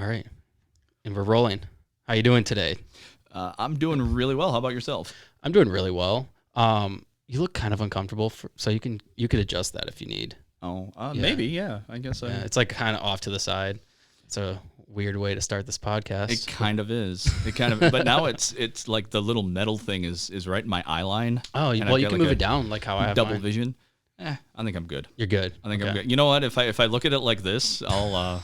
All right. And we're rolling. How you doing today? I'm doing really well. How about yourself? I'm doing really well. You look kind of uncomfortable, so you could adjust that if you need. Maybe, yeah. I guess Yeah, it's like kind of off to the side. It's a weird way to start this podcast. It kind of is. But now it's like the little metal thing is right in my eye line. Oh, well, you can move it down like how I have double mine. vision. I think I'm good. You're good. I think I'm good. You know what? If I look at it like this, I'll.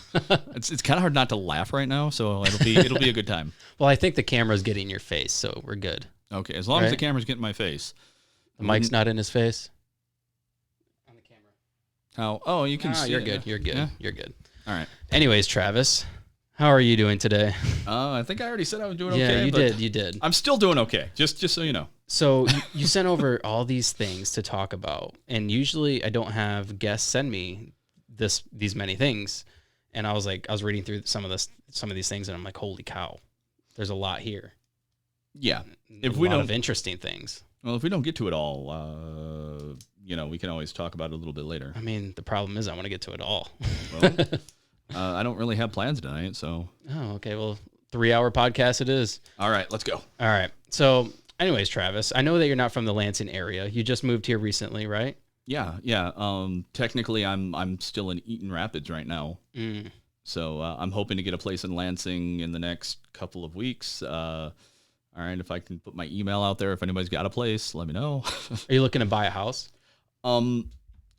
It's kind of hard not to laugh right now, so it'll be a good time. Well, I think the camera's getting your face, so we're good. Okay, as long as the camera's getting my face. The mic's not in his face. On the camera. How? Oh, you can see. You're it, good. yeah. You're good. Yeah. You're good. All right. Anyways, Travis, how are you doing today? I think I already said I was doing yeah, okay. You did. I'm still doing okay. Just so you know. So you sent over all these things to talk about, and usually I don't have guests send me these many things, and I was reading through some of these things, and I'm like, holy cow, there's a lot here. Yeah, a lot of interesting things. Well, if we don't get to it all, we can always talk about it a little bit later. I mean, the problem is I want to get to it all. Well, I don't really have plans tonight, so. Oh, okay. Well, 3-hour podcast it is. All right, let's go. All right. So, anyways, Travis, I know that you're not from the Lansing area. You just moved here recently, right? Yeah. Technically, I'm still in Eaton Rapids right now. So I'm hoping to get a place in Lansing in the next couple of weeks. All right, if I can put my email out there, if anybody's got a place, let me know. Are you looking to buy a house?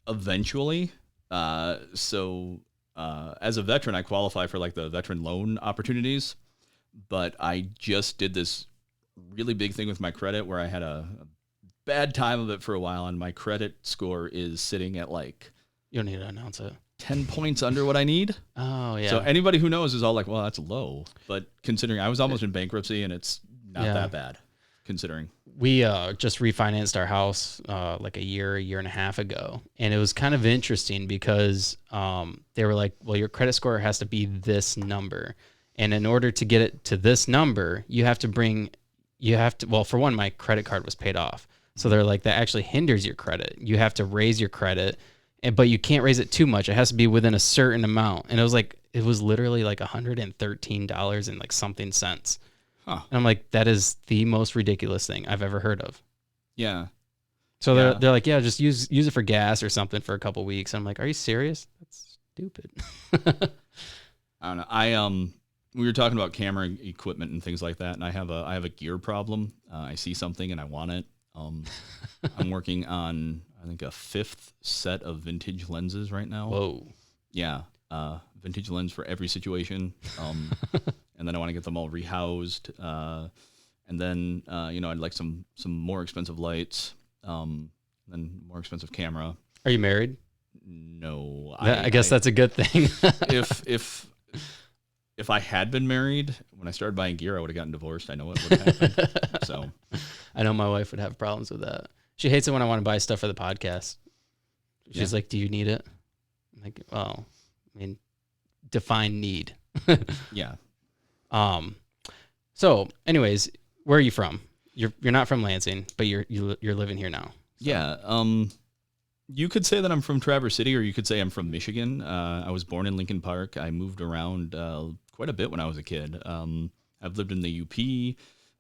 Eventually. As a veteran, I qualify for like the veteran loan opportunities, but I just did this really big thing with my credit where I had a bad time of it for a while, and my credit score is sitting at like... You don't need to announce it. 10 points under what I need. Oh, yeah. So anybody who knows is all like, well, that's low. But considering I was almost in bankruptcy, and it's not that bad, considering. We just refinanced our house like a year and a half ago. And it was kind of interesting because they were like, well, your credit score has to be this number. And in order to get it to this number, well, for one, my credit card was paid off. So they're like, that actually hinders your credit. You have to raise your credit, but you can't raise it too much. It has to be within a certain amount. And it was literally like $113 and like something cents. Huh. And I'm like, that is the most ridiculous thing I've ever heard of. Yeah. So they're like, yeah, just use it for gas or something for a couple of weeks. And I'm like, are you serious? That's stupid. I don't know. We were talking about camera equipment and things like that, and I have a gear problem. I see something and I want it. I'm working on, I think, a 5th set of vintage lenses right now. Whoa. Yeah. Vintage lens for every situation. And then I want to get them all rehoused. And then, I'd like some more expensive lights, then more expensive camera. Are you married? No. I guess that's a good thing. If I had been married, when I started buying gear, I would have gotten divorced. I know what would have happened. So, I know my wife would have problems with that. She hates it when I want to buy stuff for the podcast. She's like, do you need it? I'm like, well, I mean, define need. Yeah. So anyways, where are you from? You're not from Lansing, but you're living here now. So. Yeah. You could say that I'm from Traverse City, or you could say I'm from Michigan. I was born in Lincoln Park. I moved around quite a bit when I was a kid. I've lived in the UP.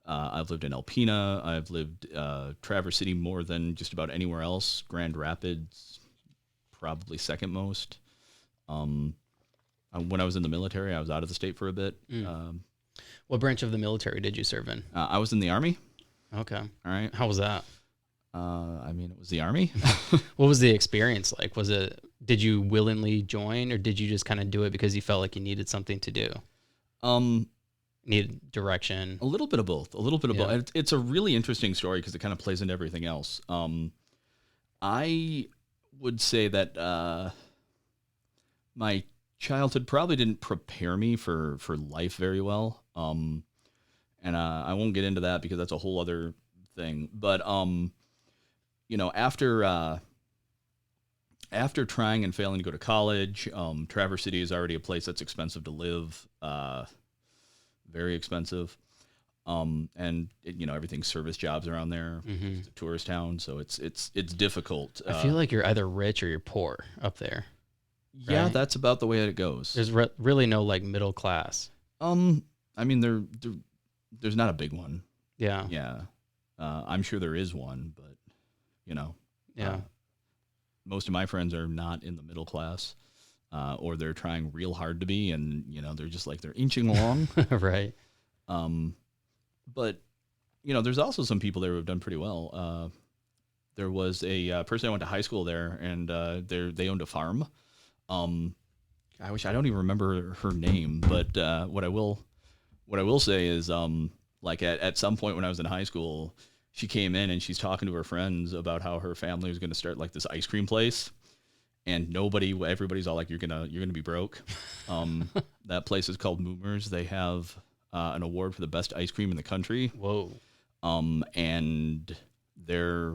I've lived in Alpena. I've lived Traverse City more than just about anywhere else. Grand Rapids, probably second most. When I was in the military, I was out of the state for a bit. What branch of the military did you serve in? I was in the Army. Okay. All right. How was that? It was the Army. What was the experience like? Did you willingly join, or did you just kind of do it because you felt like you needed something to do? Needed direction? A little bit of both. both. It's a really interesting story because it kind of plays into everything else. I would say that my childhood probably didn't prepare me for life very well. And I won't get into that because that's a whole other thing. But after trying and failing to go to college, Traverse City is already a place that's expensive to live, very expensive. And everything's service jobs around there. Mm-hmm. It's a tourist town, so it's difficult. I feel like you're either rich or you're poor up there. Yeah, right? that's about the way it goes. There's really no like middle class. I mean, there's not a big one. Yeah. Yeah. I'm sure there is one, but you know, Yeah. most of my friends are not in the middle class, or they're trying real hard to be, and they're just like they're inching along. Right. But there's also some people there who have done pretty well. There was a person I went to high school there, and they owned a farm. I don't even remember her name, but what I will say is, like at some point when I was in high school, she came in and she's talking to her friends about how her family was going to start like this ice cream place, and everybody's all like, you're gonna be broke. That place is called Moomers. They have an award for the best ice cream in the country. Whoa. And they're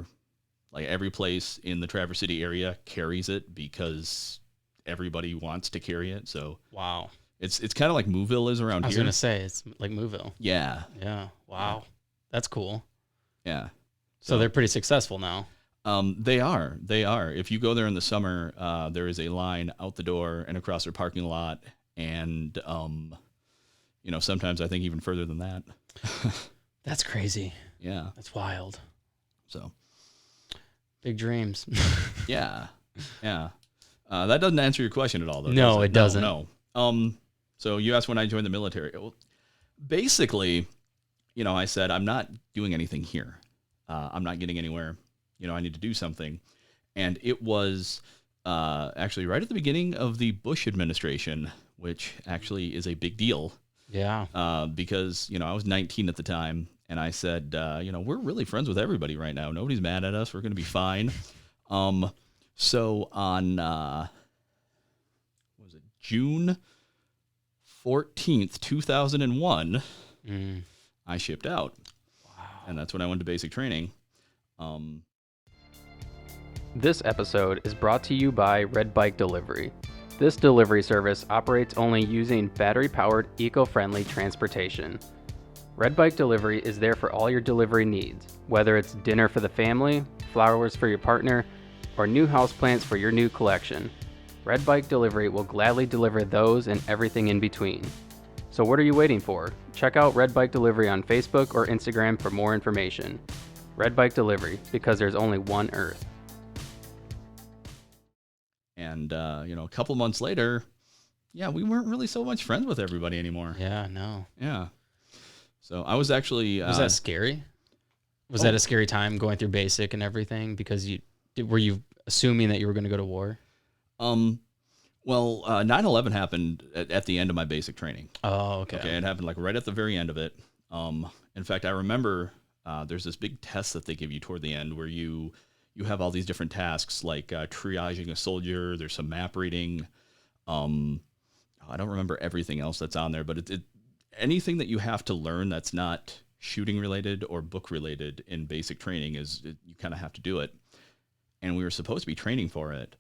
like, every place in the Traverse City area carries it because everybody wants to carry it. So Wow. it's kind of like Mooville is around I was here. gonna say it's like Mooville. Yeah. Yeah. Wow. That's cool. Yeah. So they're pretty successful now. They are. If you go there in the summer, there is a line out the door and across their parking lot, and sometimes I think even further than that. That's crazy. Yeah. That's wild. So big dreams. yeah. That doesn't answer your question at all, though. No, it doesn't. No. So you asked when I joined the military. Well, basically, I said I'm not doing anything here. I'm not getting anywhere. I need to do something. And it was actually right at the beginning of the Bush administration, which actually is a big deal. Yeah. Because, I was 19 at the time, and I said, we're really friends with everybody right now. Nobody's mad at us. We're going to be fine. So on, June 14th, 2001, I shipped out. Wow. And that's when I went to basic training. This episode is brought to you by Red Bike Delivery. This delivery service operates only using battery-powered, eco-friendly transportation. Red Bike Delivery is there for all your delivery needs, whether it's dinner for the family, flowers for your partner, or new houseplants for your new collection. Red Bike Delivery will gladly deliver those and everything in between. So what are you waiting for? Check out Red Bike Delivery on Facebook or Instagram for more information. Red Bike Delivery, because there's only one Earth. And, a couple months later, we weren't really so much friends with everybody anymore. Yeah, no. Yeah. So I was actually... Was that scary? Was that a scary time going through basic and everything? Because were you assuming that you were going to go to war? Well, 9/11 happened at the end of my basic training. Oh, okay. Okay, it happened like right at the very end of it. In fact, I remember there's this big test that they give you toward the end where you have all these different tasks like triaging a soldier. There's some map reading. I don't remember everything else that's on there, but anything that you have to learn that's not shooting related or book related in basic training you kind of have to do it. And we were supposed to be training for it.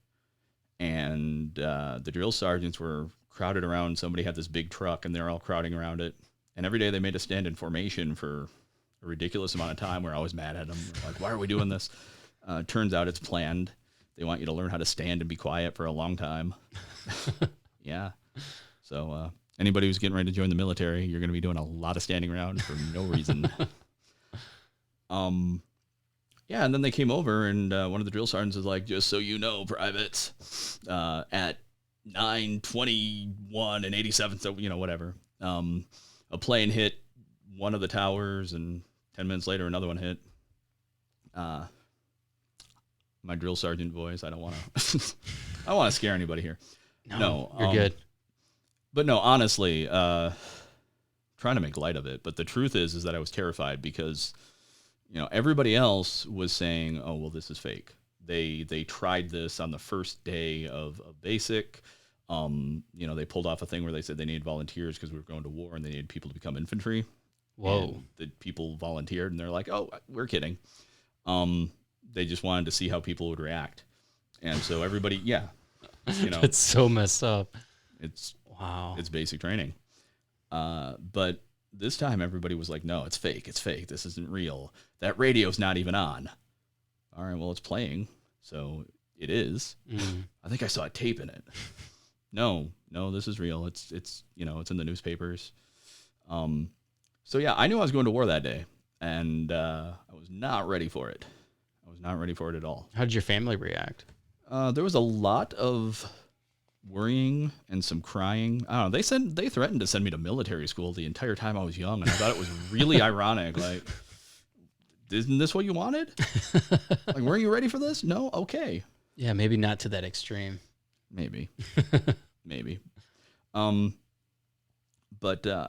And the drill sergeants were crowded around. Somebody had this big truck, and they're all crowding around it. And every day they made us stand in formation for a ridiculous amount of time. We're always mad at them. We're like, why are we doing this? Turns out it's planned. They want you to learn how to stand and be quiet for a long time. Yeah. So anybody who's getting ready to join the military, you're going to be doing a lot of standing around for no reason. Yeah, and then they came over, and one of the drill sergeants was like, just so you know, privates, at 9:21 and 87, so, whatever, a plane hit one of the towers, and 10 minutes later, another one hit. My drill sergeant voice, I don't want to scare anybody here. No, you're good. But no, honestly, trying to make light of it, but the truth is that I was terrified because... everybody else was saying, oh, well, this is fake. They tried this on the first day of basic. They pulled off a thing where they said they needed volunteers because we were going to war and they needed people to become infantry. Whoa. And the people volunteered and they're like, oh, we're kidding. They just wanted to see how people would react. And so everybody, It's so messed up. Wow. It's basic training. But this time, everybody was like, no, it's fake. It's fake. This isn't real. That radio's not even on. All right, well, it's playing, so it is. I think I saw a tape in it. No, this is real. It's it's in the newspapers. So yeah, I knew I was going to war that day, and I was not ready for it. I was not ready for it at all. How did your family react? There was a lot of worrying and some crying. I don't know. They threatened to send me to military school the entire time I was young, and I thought it was really ironic. Like, isn't this what you wanted? Like, weren't you ready for this? No? Okay. Yeah, maybe not to that extreme. Maybe. Maybe. But I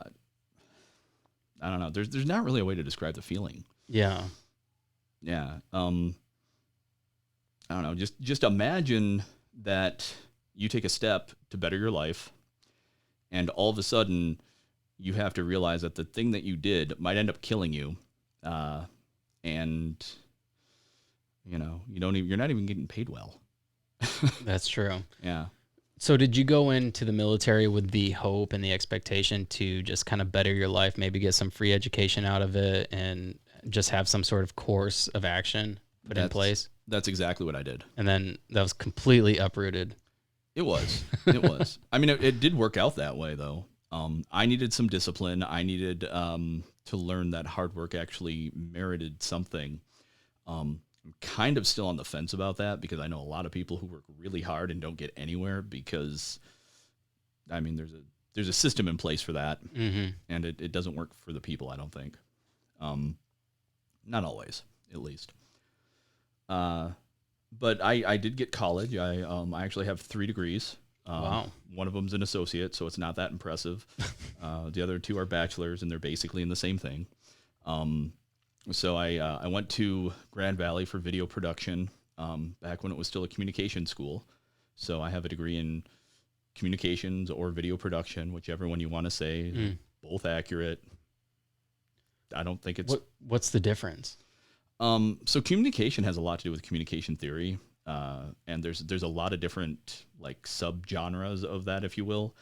don't know. There's not really a way to describe the feeling. Yeah. Yeah. I don't know. Just imagine that you take a step to better your life, and all of a sudden you have to realize that the thing that you did might end up killing you. And you're not even getting paid well. That's true. Yeah. So did you go into the military with the hope and the expectation to just kind of better your life, maybe get some free education out of it and just have some sort of course of action put in place? That's exactly what I did. And then that was completely uprooted. It was. It was. I mean, it did work out that way, though. I needed some discipline. I needed to learn that hard work actually merited something. I'm kind of still on the fence about that because I know a lot of people who work really hard and don't get anywhere because, I mean, there's a system in place for that, and it doesn't work for the people, I don't think. Not always, at least. But I did get college. I actually have 3 degrees. Wow. One of them's an associate, so it's not that impressive. The other 2 are bachelors, and they're basically in the same thing. So I went to Grand Valley for video production back when it was still a communication school. So I have a degree in communications or video production, whichever one you want to say. Both accurate. I don't think it's... What's the difference? So communication has a lot to do with communication theory, and there's a lot of different like subgenres of that, if you will.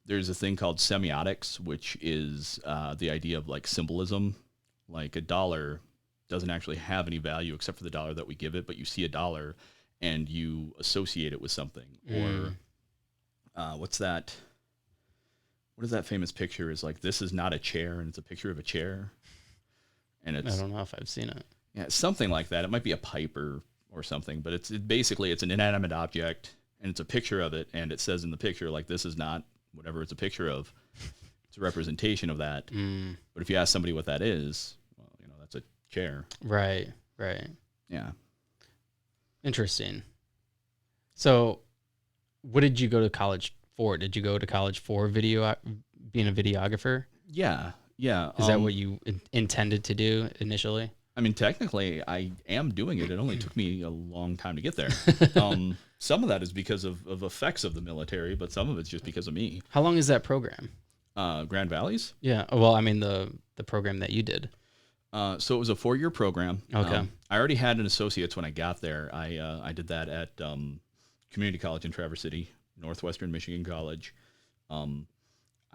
There's a thing called semiotics, which is the idea of like symbolism. Like a dollar doesn't actually have any value except for the dollar that we give it, but you see a dollar and you associate it with something. Or what's that? What is that famous picture? Is like, this is not a chair, and it's a picture of a chair. And it's, I don't know if I've seen it. Yeah, something like that. It might be a pipe or something, but it's basically an inanimate object, and it's a picture of it, and it says in the picture, like, this is not whatever it's a picture of. It's a representation of that. But if you ask somebody what that is, well, that's a chair. Right. Yeah. Interesting. So what did you go to college for? Did you go to college for being a videographer? Yeah. Is that what you intended to do initially? I mean, technically, I am doing it. It only took me a long time to get there. Some of that is because of effects of the military, but some of it's just because of me. How long is that program? Grand Valley's? Yeah. Well, I mean, the program that you did. So it was a 4-year program. Okay. I already had an associate's when I got there. I did that at Community College in Traverse City, Northwestern Michigan College.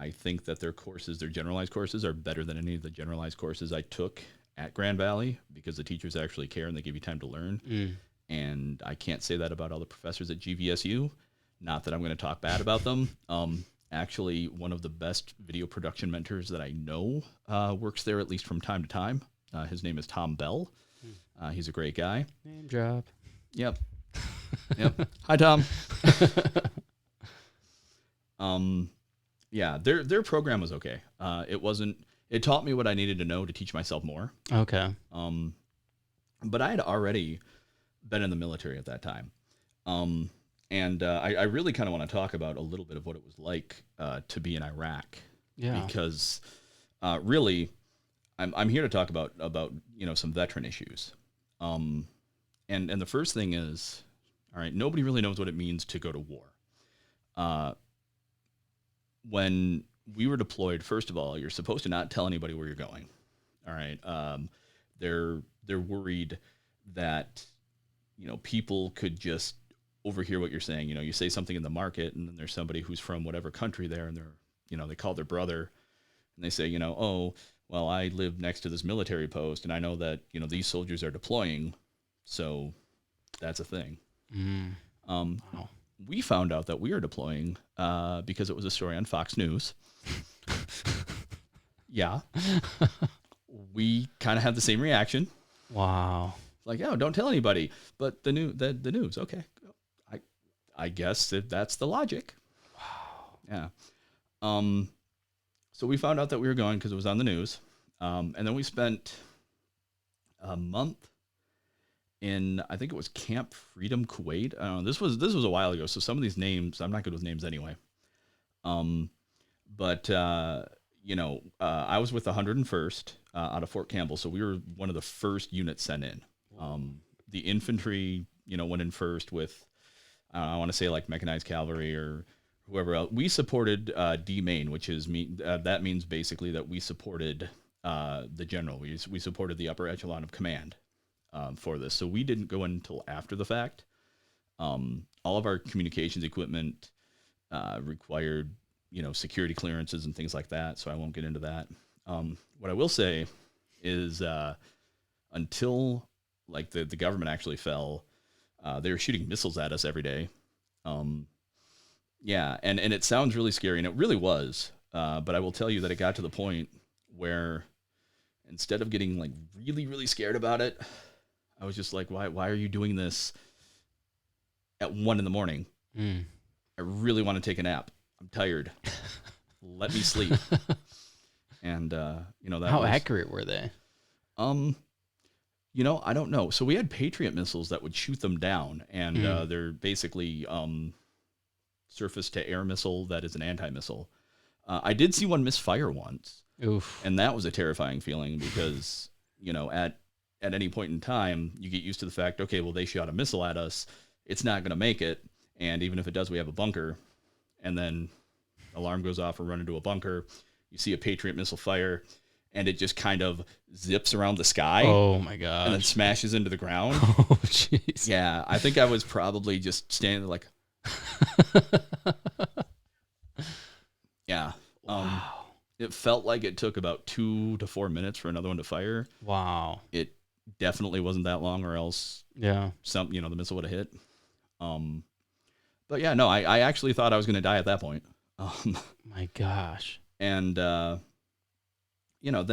I think that their generalized courses, are better than any of the generalized courses I took at Grand Valley because the teachers actually care and they give you time to learn. And I can't say that about all the professors at GVSU. Not that I'm going to talk bad about them. Actually, one of the best video production mentors that I know works there, at least from time to time. His name is Tom Bell. He's a great guy. Name drop. Yep. Hi, Tom. Yeah, their program was okay. It taught me what I needed to know to teach myself more. Okay. But I had already been in the military at that time. And I really kind of want to talk about a little bit of what it was like to be in Iraq. Yeah. Because really, I'm here to talk about some veteran issues. And the first thing is, all right, nobody really knows what it means to go to war. When we were deployed, first of all, you're supposed to not tell anybody where you're going. All right. They're worried that, people could just overhear what you're saying. You say something in the market and then there's somebody who's from whatever country there and they're, they call their brother and they say, oh, well, I live next to this military post and I know that, these soldiers are deploying. So that's a thing. Wow. we found out that we were deploying because it was a story on Fox News. Yeah. We kind of had the same reaction. Wow. Like, oh, don't tell anybody. But the news, okay. I guess that's the logic. Wow. Yeah. So we found out that we were going because it was on the news. And then we spent a month in, I think it was Camp Freedom, Kuwait. I don't know. This was a while ago. So some of these names, I'm not good with names anyway. But I was with the 101st out of Fort Campbell. So we were one of the first units sent in. The infantry, went in first with, I want to say like mechanized cavalry or whoever else. We supported D Main, which is that means basically that we supported the general. We supported the upper echelon of command for this. So we didn't go in until after the fact. All of our communications equipment required, security clearances and things like that. So I won't get into that. What I will say is until like the government actually fell, they were shooting missiles at us every day. Yeah, and it sounds really scary, and it really was. But I will tell you that it got to the point where instead of getting like really, really scared about it, I was just like, why are you doing this at 1 a.m? I really want to take a nap. I'm tired. Let me sleep. And that How was accurate were they? I don't know. So we had Patriot missiles that would shoot them down, and they're basically surface to air missile that is an anti-missile. I did see one misfire once. Oof. And that was a terrifying feeling because, at any point in time, you get used to the fact, okay, well, they shot a missile at us. It's not going to make it. And even if it does, we have a bunker. And then alarm goes off, or run into a bunker. You see a Patriot missile fire, and it just kind of zips around the sky. Oh, my gosh. And then smashes into the ground. Oh, jeez. Yeah, I think I was probably just standing there like... Yeah. Wow. It felt like it took about 2 to 4 minutes for another one to fire. Wow. It definitely wasn't that long, or else Yeah. the missile would have hit. But yeah, no, I actually thought I was going to die at that point. My gosh. And then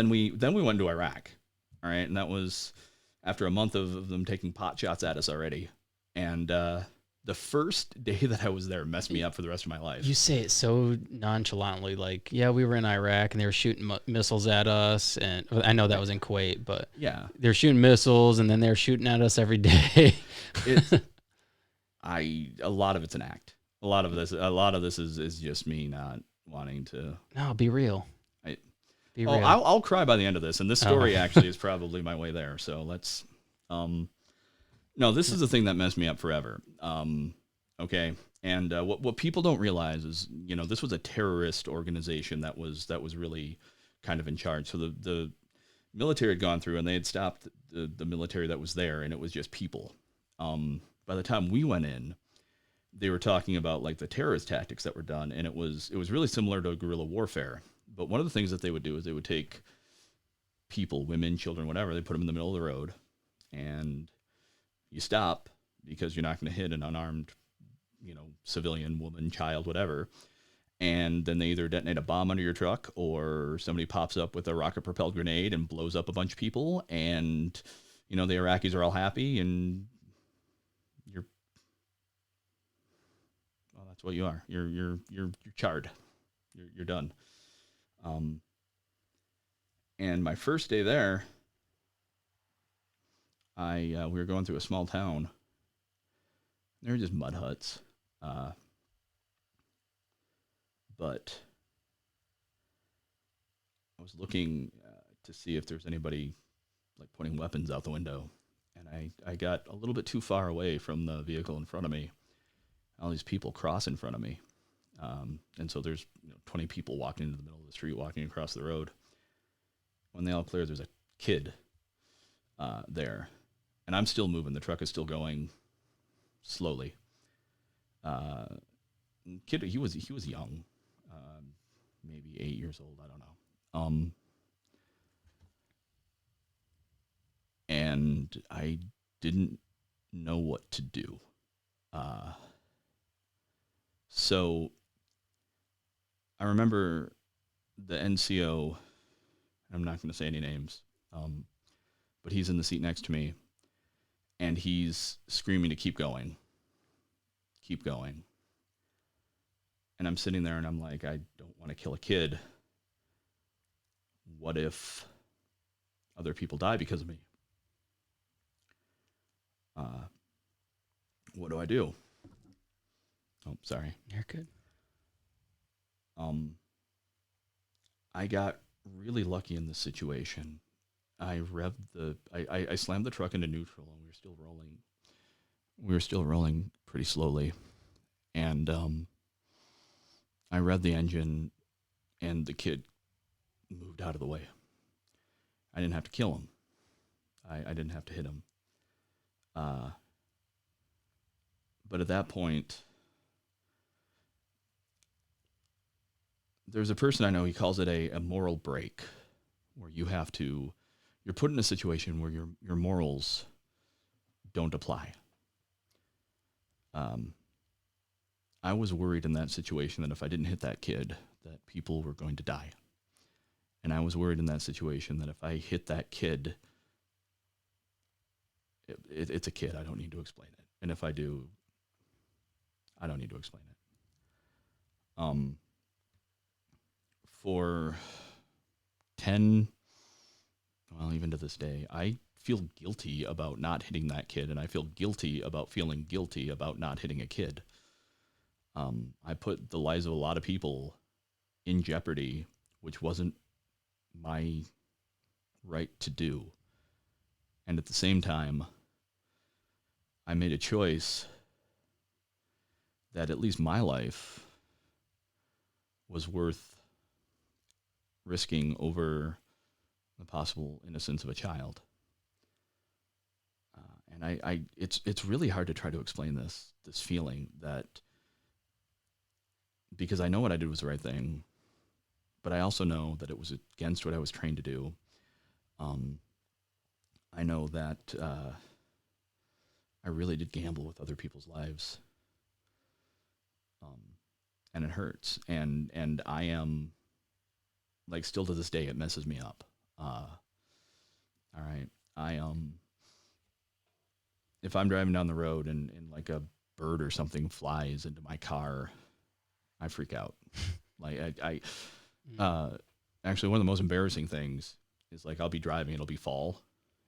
we went to Iraq. All right, and that was after a month of them taking pot shots at us already. And the first day that I was there messed me up for the rest of my life. You say it so nonchalantly, like, yeah, we were in Iraq and they were shooting missiles at us, and I know that was in Kuwait, but yeah, they're shooting missiles and then they're shooting at us every day. A lot of it's an act. A lot of this is just me not wanting to. No, be real. Be real. I'll cry by the end of this, and this story actually is probably my way there. So let's. No, this is the thing that messed me up forever. Okay, and what people don't realize is, this was a terrorist organization that was really kind of in charge. So the military had gone through, and they had stopped the military that was there, and it was just people. By the time we went in, they were talking about like the terrorist tactics that were done, and it was really similar to guerrilla warfare. But one of the things that they would do is they would take people, women, children, whatever, they put them in the middle of the road, and you stop because you're not going to hit an unarmed, civilian, woman, child, whatever. And then they either detonate a bomb under your truck, or somebody pops up with a rocket-propelled grenade and blows up a bunch of people. And, the Iraqis are all happy, and that's what you are. You're charred. You're done. And my first day there, we were going through a small town. They were just mud huts. But I was looking to see if there's anybody like pointing weapons out the window. And I got a little bit too far away from the vehicle in front of me. All these people cross in front of me. And so there's 20 people walking into the middle of the street, walking across the road. When they all clear, there's a kid there. And I'm still moving. The truck is still going slowly. Kid, he was young, maybe 8 years old. I don't know. And I didn't know what to do. So I remember the NCO, I'm not going to say any names, but he's in the seat next to me, and he's screaming to keep going, keep going. And I'm sitting there and I'm like, I don't want to kill a kid. What if other people die because of me? What do I do? Oh, sorry. You're good. I got really lucky in this situation. I slammed the truck into neutral, and we were still rolling. We were still rolling pretty slowly, and I revved the engine, and the kid moved out of the way. I didn't have to kill him. I didn't have to hit him. But at that point, there's a person I know, he calls it a moral break, where you're put in a situation where your morals don't apply. I was worried in that situation that if I didn't hit that kid, that people were going to die. And I was worried in that situation that if I hit that kid, it's a kid. I don't need to explain it. And if I do, I don't need to explain it. For 10, well, even to this day, I feel guilty about not hitting that kid, and I feel guilty about feeling guilty about not hitting a kid. I put the lives of a lot of people in jeopardy, which wasn't my right to do. And at the same time, I made a choice that at least my life was worth risking over the possible innocence of a child. And it's really hard to try to explain this feeling that, because I know what I did was the right thing, but I also know that it was against what I was trained to do. I know that I really did gamble with other people's lives, and it hurts. And I am, like, still to this day, it messes me up. All right, if I'm driving down the road and like a bird or something flies into my car, I freak out. Like actually, one of the most embarrassing things is, like, I'll be driving, it'll be fall,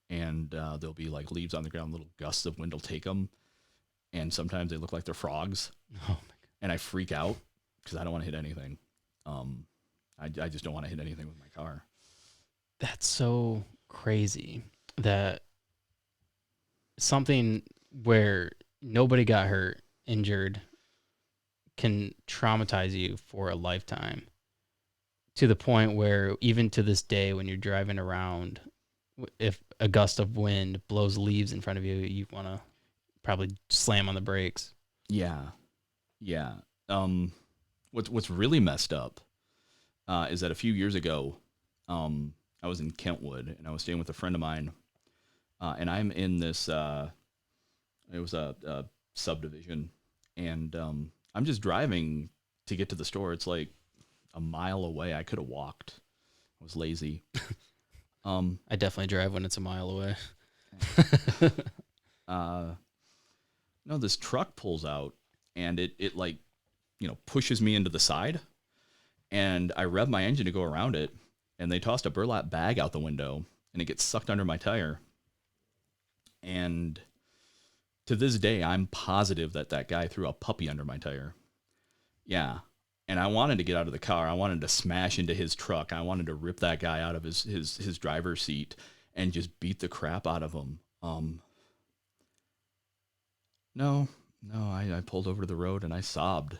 and there'll be like leaves on the ground, little gusts of wind will take them, and sometimes they look like they're frogs. Oh my God. And I freak out because I don't want to hit anything. I just don't want to hit anything with my car. That's so crazy that something where nobody got hurt, injured, can traumatize you for a lifetime, to the point where even to this day, when you're driving around, if a gust of wind blows leaves in front of you, you want to probably slam on the brakes. Yeah. What's really messed up is that a few years ago, I was in Kentwood, and I was staying with a friend of mine, and I'm in this, it was a subdivision, and I'm just driving to get to the store. It's like a mile away. I could have walked. I was lazy. I definitely drive when it's a mile away. No, this truck pulls out, and it like, pushes me into the side, and I rev my engine to go around it, and they tossed a burlap bag out the window, and it gets sucked under my tire. And to this day, I'm positive that guy threw a puppy under my tire. Yeah. And I wanted to get out of the car. I wanted to smash into his truck. I wanted to rip that guy out of his driver's seat and just beat the crap out of him. No, I pulled over to the road and I sobbed.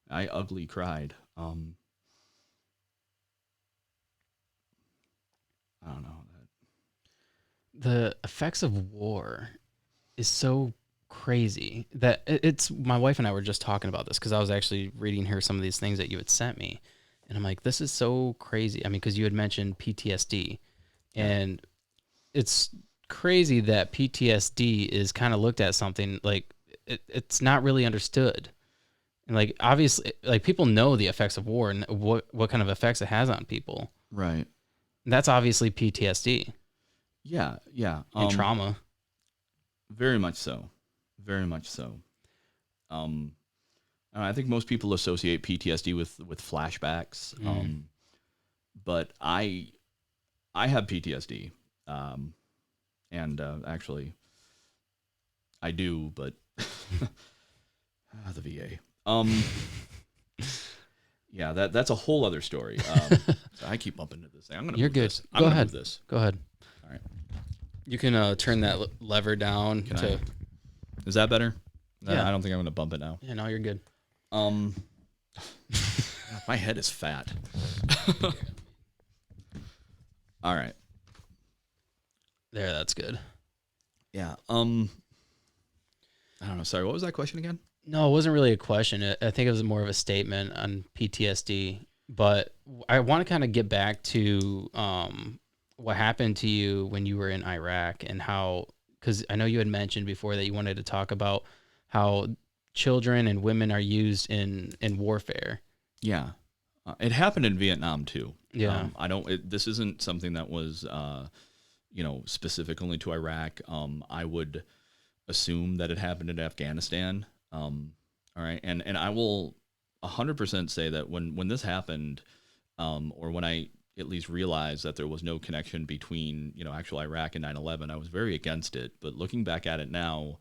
I ugly cried. I don't know. The effects of war is so crazy that it's, my wife and I were just talking about this because I was actually reading her some of these things that you had sent me, and I'm like, this is so crazy. I mean, because you had mentioned PTSD, and it's crazy that PTSD is kind of looked at something like it's not really understood. And like obviously, like people know the effects of war and what kind of effects it has on people. Right. And that's obviously PTSD Yeah. Yeah. and trauma. Very much so. Very much so. Um, I think most people associate PTSD with flashbacks. But I have PTSD. And actually I do, but the VA. Yeah, that's a whole other story. So I keep bumping into this thing. I'm gonna You're move good. this. I'm Go gonna ahead. move this. Go ahead. All right. You can turn that lever down to. Is that better? Yeah. I don't think I'm gonna bump it now. Yeah, no, you're good. My head is fat. All right. There, that's good. Yeah. I don't know. Sorry, what was that question again? No, it wasn't really a question. I think it was more of a statement on PTSD. But I want to kind of get back to what happened to you when you were in Iraq and how, because I know you had mentioned before that you wanted to talk about how children and women are used in warfare. Yeah. It happened in Vietnam too. Yeah. This isn't something that was, specific only to Iraq. I would assume that it happened in Afghanistan. All right. And I will 100% say that when this happened, or when I at least realized that there was no connection between, actual Iraq and 9/11, I was very against it. But looking back at it now,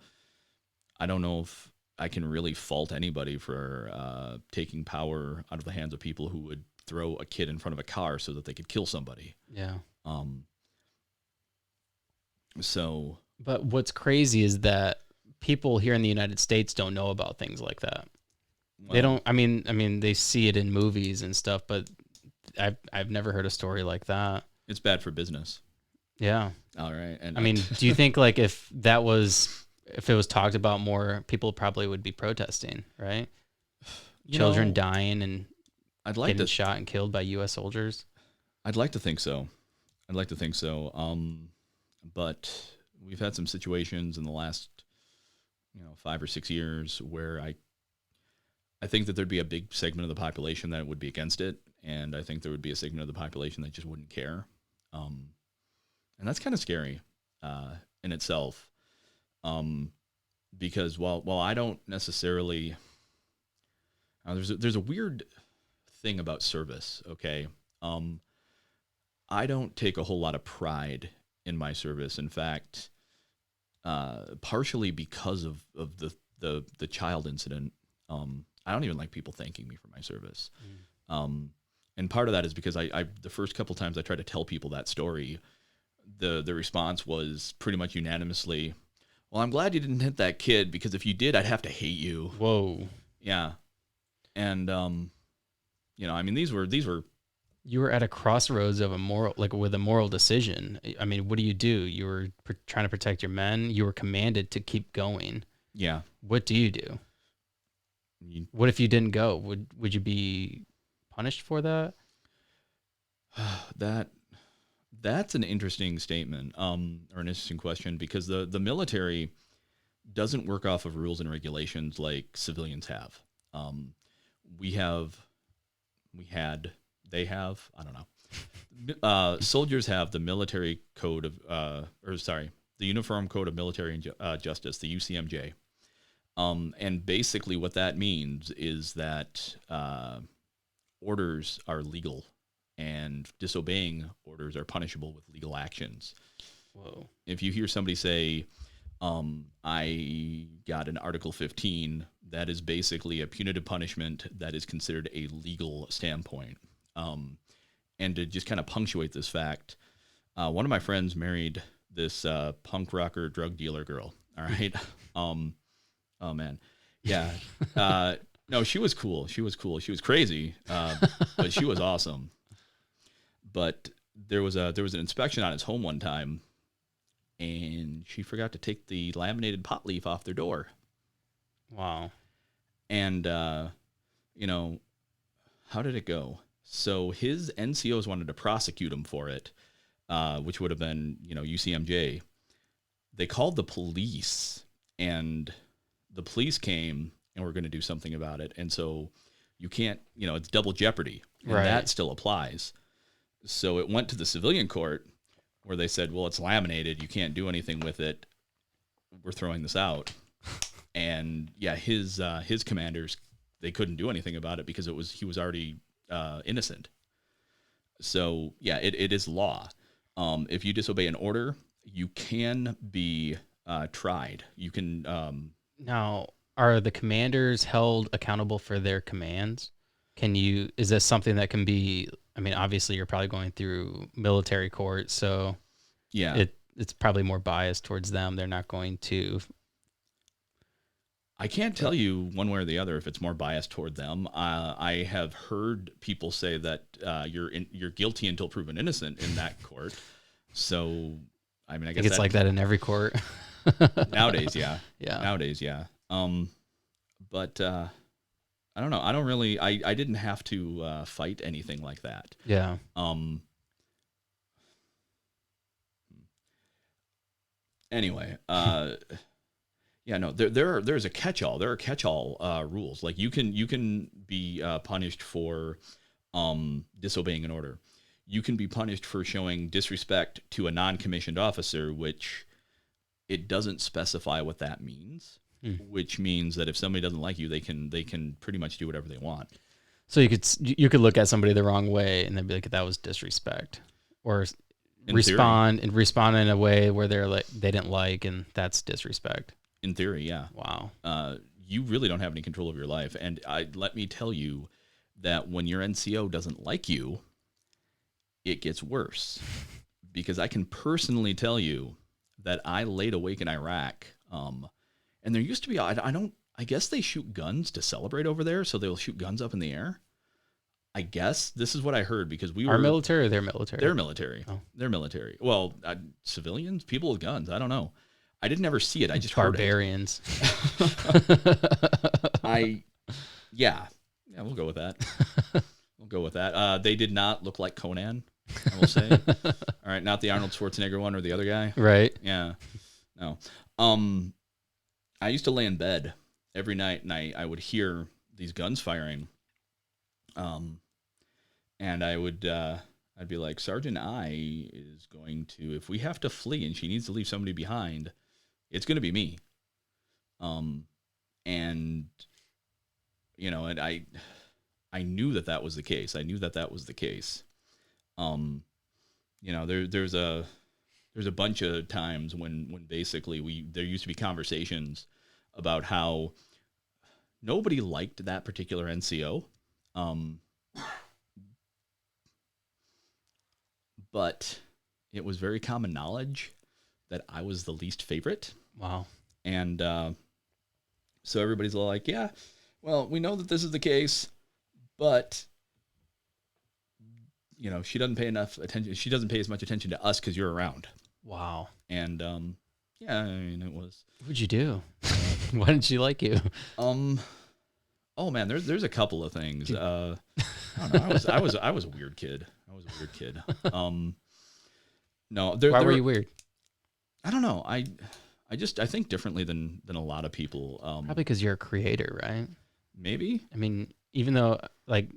I don't know if I can really fault anybody for taking power out of the hands of people who would throw a kid in front of a car so that they could kill somebody. Yeah. So, but what's crazy is that people here in the United States don't know about things like that. well, They don't. I mean, they see it in movies and stuff, but I've never heard a story like that. It's bad for business. Yeah. All right. And I mean, do you think like if it was talked about more, people probably would be protesting, right? Children dying and getting shot and killed by U.S. soldiers. I'd like to think so. But we've had some situations in the last, 5 or 6 years where I think that there'd be a big segment of the population that would be against it, and I think there would be a segment of the population that just wouldn't care. And that's kind of scary in itself, because while I don't necessarily, there's a weird thing about service. Okay, I don't take a whole lot of pride in my service. In fact, partially because of the child incident, I don't even like people thanking me for my service. And part of that is because I the first couple times I tried to tell people that story, the response was pretty much unanimously, "Well, I'm glad you didn't hit that kid, because if you did, I'd have to hate you." Whoa. Yeah. And these were You were at a crossroads of with a moral decision. I mean, what do? You were trying to protect your men. You were commanded to keep going. Yeah. What do you do? What if you didn't go? Would you be punished for that? That's an interesting statement, or an interesting question, because the military doesn't work off of rules and regulations like civilians have. They have, I don't know. Soldiers have the military code of, the Uniform Code of Military and Justice, the UCMJ. And basically what that means is that orders are legal, and disobeying orders are punishable with legal actions. Whoa. If you hear somebody say, I got an Article 15, that is basically a punitive punishment that is considered a legal standpoint. And to just kind of punctuate this fact, one of my friends married this punk rocker drug dealer girl. All right. Oh man. Yeah. No, she was cool. She was crazy, but she was awesome. But there was an inspection on his home one time, and she forgot to take the laminated pot leaf off their door. Wow. And how did it go? So his NCOs wanted to prosecute him for it, which would have been, UCMJ. They called the police, and the police came and we're going to do something about it. And so you can't, it's double jeopardy, and Right. that still applies. So it went to the civilian court where they said, well, it's laminated. You can't do anything with it. We're throwing this out. And yeah, his commanders, they couldn't do anything about it because he was already innocent. So yeah, it is law. If you disobey an order, you can be tried. You can. Now, are the commanders held accountable for their commands? Is this something that can be, I mean, obviously you're probably going through military court, so yeah, it's probably more biased towards them. They're not going to. I can't tell you one way or the other if it's more biased toward them. I have heard people say that you're guilty until proven innocent in that court. So, I mean, I guess It's like that in every court. Nowadays, yeah. Yeah. Nowadays, yeah. But I don't know. I don't really. I didn't have to fight anything like that. Yeah. Anyway, yeah, no. There's a catch-all. There are catch-all rules. Like you can be punished for disobeying an order. You can be punished for showing disrespect to a non-commissioned officer, which it doesn't specify what that means. Which means that if somebody doesn't like you, they can pretty much do whatever they want. So you could look at somebody the wrong way and then be like, that was disrespect, or respond in a way where they didn't like, and that's disrespect. In theory, yeah. Wow. You really don't have any control of your life, and let me tell you that when your NCO doesn't like you, it gets worse. Because I can personally tell you that I laid awake in Iraq. And there used to be, I guess they shoot guns to celebrate over there, so they'll shoot guns up in the air. I guess this is what I heard because we were... Our military or their military? Their military. Oh. Their military. Well, civilians, people with guns, I don't know. I didn't ever see it. I just Barbarians. heard it. Yeah, we'll go with that. We'll go with that. They did not look like Conan, I will say. All right, not the Arnold Schwarzenegger one or the other guy. Right. Yeah. No. I used to lay in bed every night, and I would hear these guns firing. And I'd be like, Sergeant I is going to, if we have to flee and she needs to leave somebody behind, it's going to be me. And and I knew that was the case. There's a bunch of times when basically there used to be conversations about how nobody liked that particular NCO. But it was very common knowledge that I was the least favorite. Wow. And so everybody's like, yeah, well, we know that this is the case, but she doesn't pay enough attention. She doesn't pay as much attention to us because you're around. Wow. And yeah, I mean, it was. What'd you do? Why didn't she like you? Oh man, there's a couple of things. I don't know. I was a weird kid. No. Why were you weird? I don't know. I think differently than a lot of people. Probably because you're a creator, right? Maybe. I mean, even though like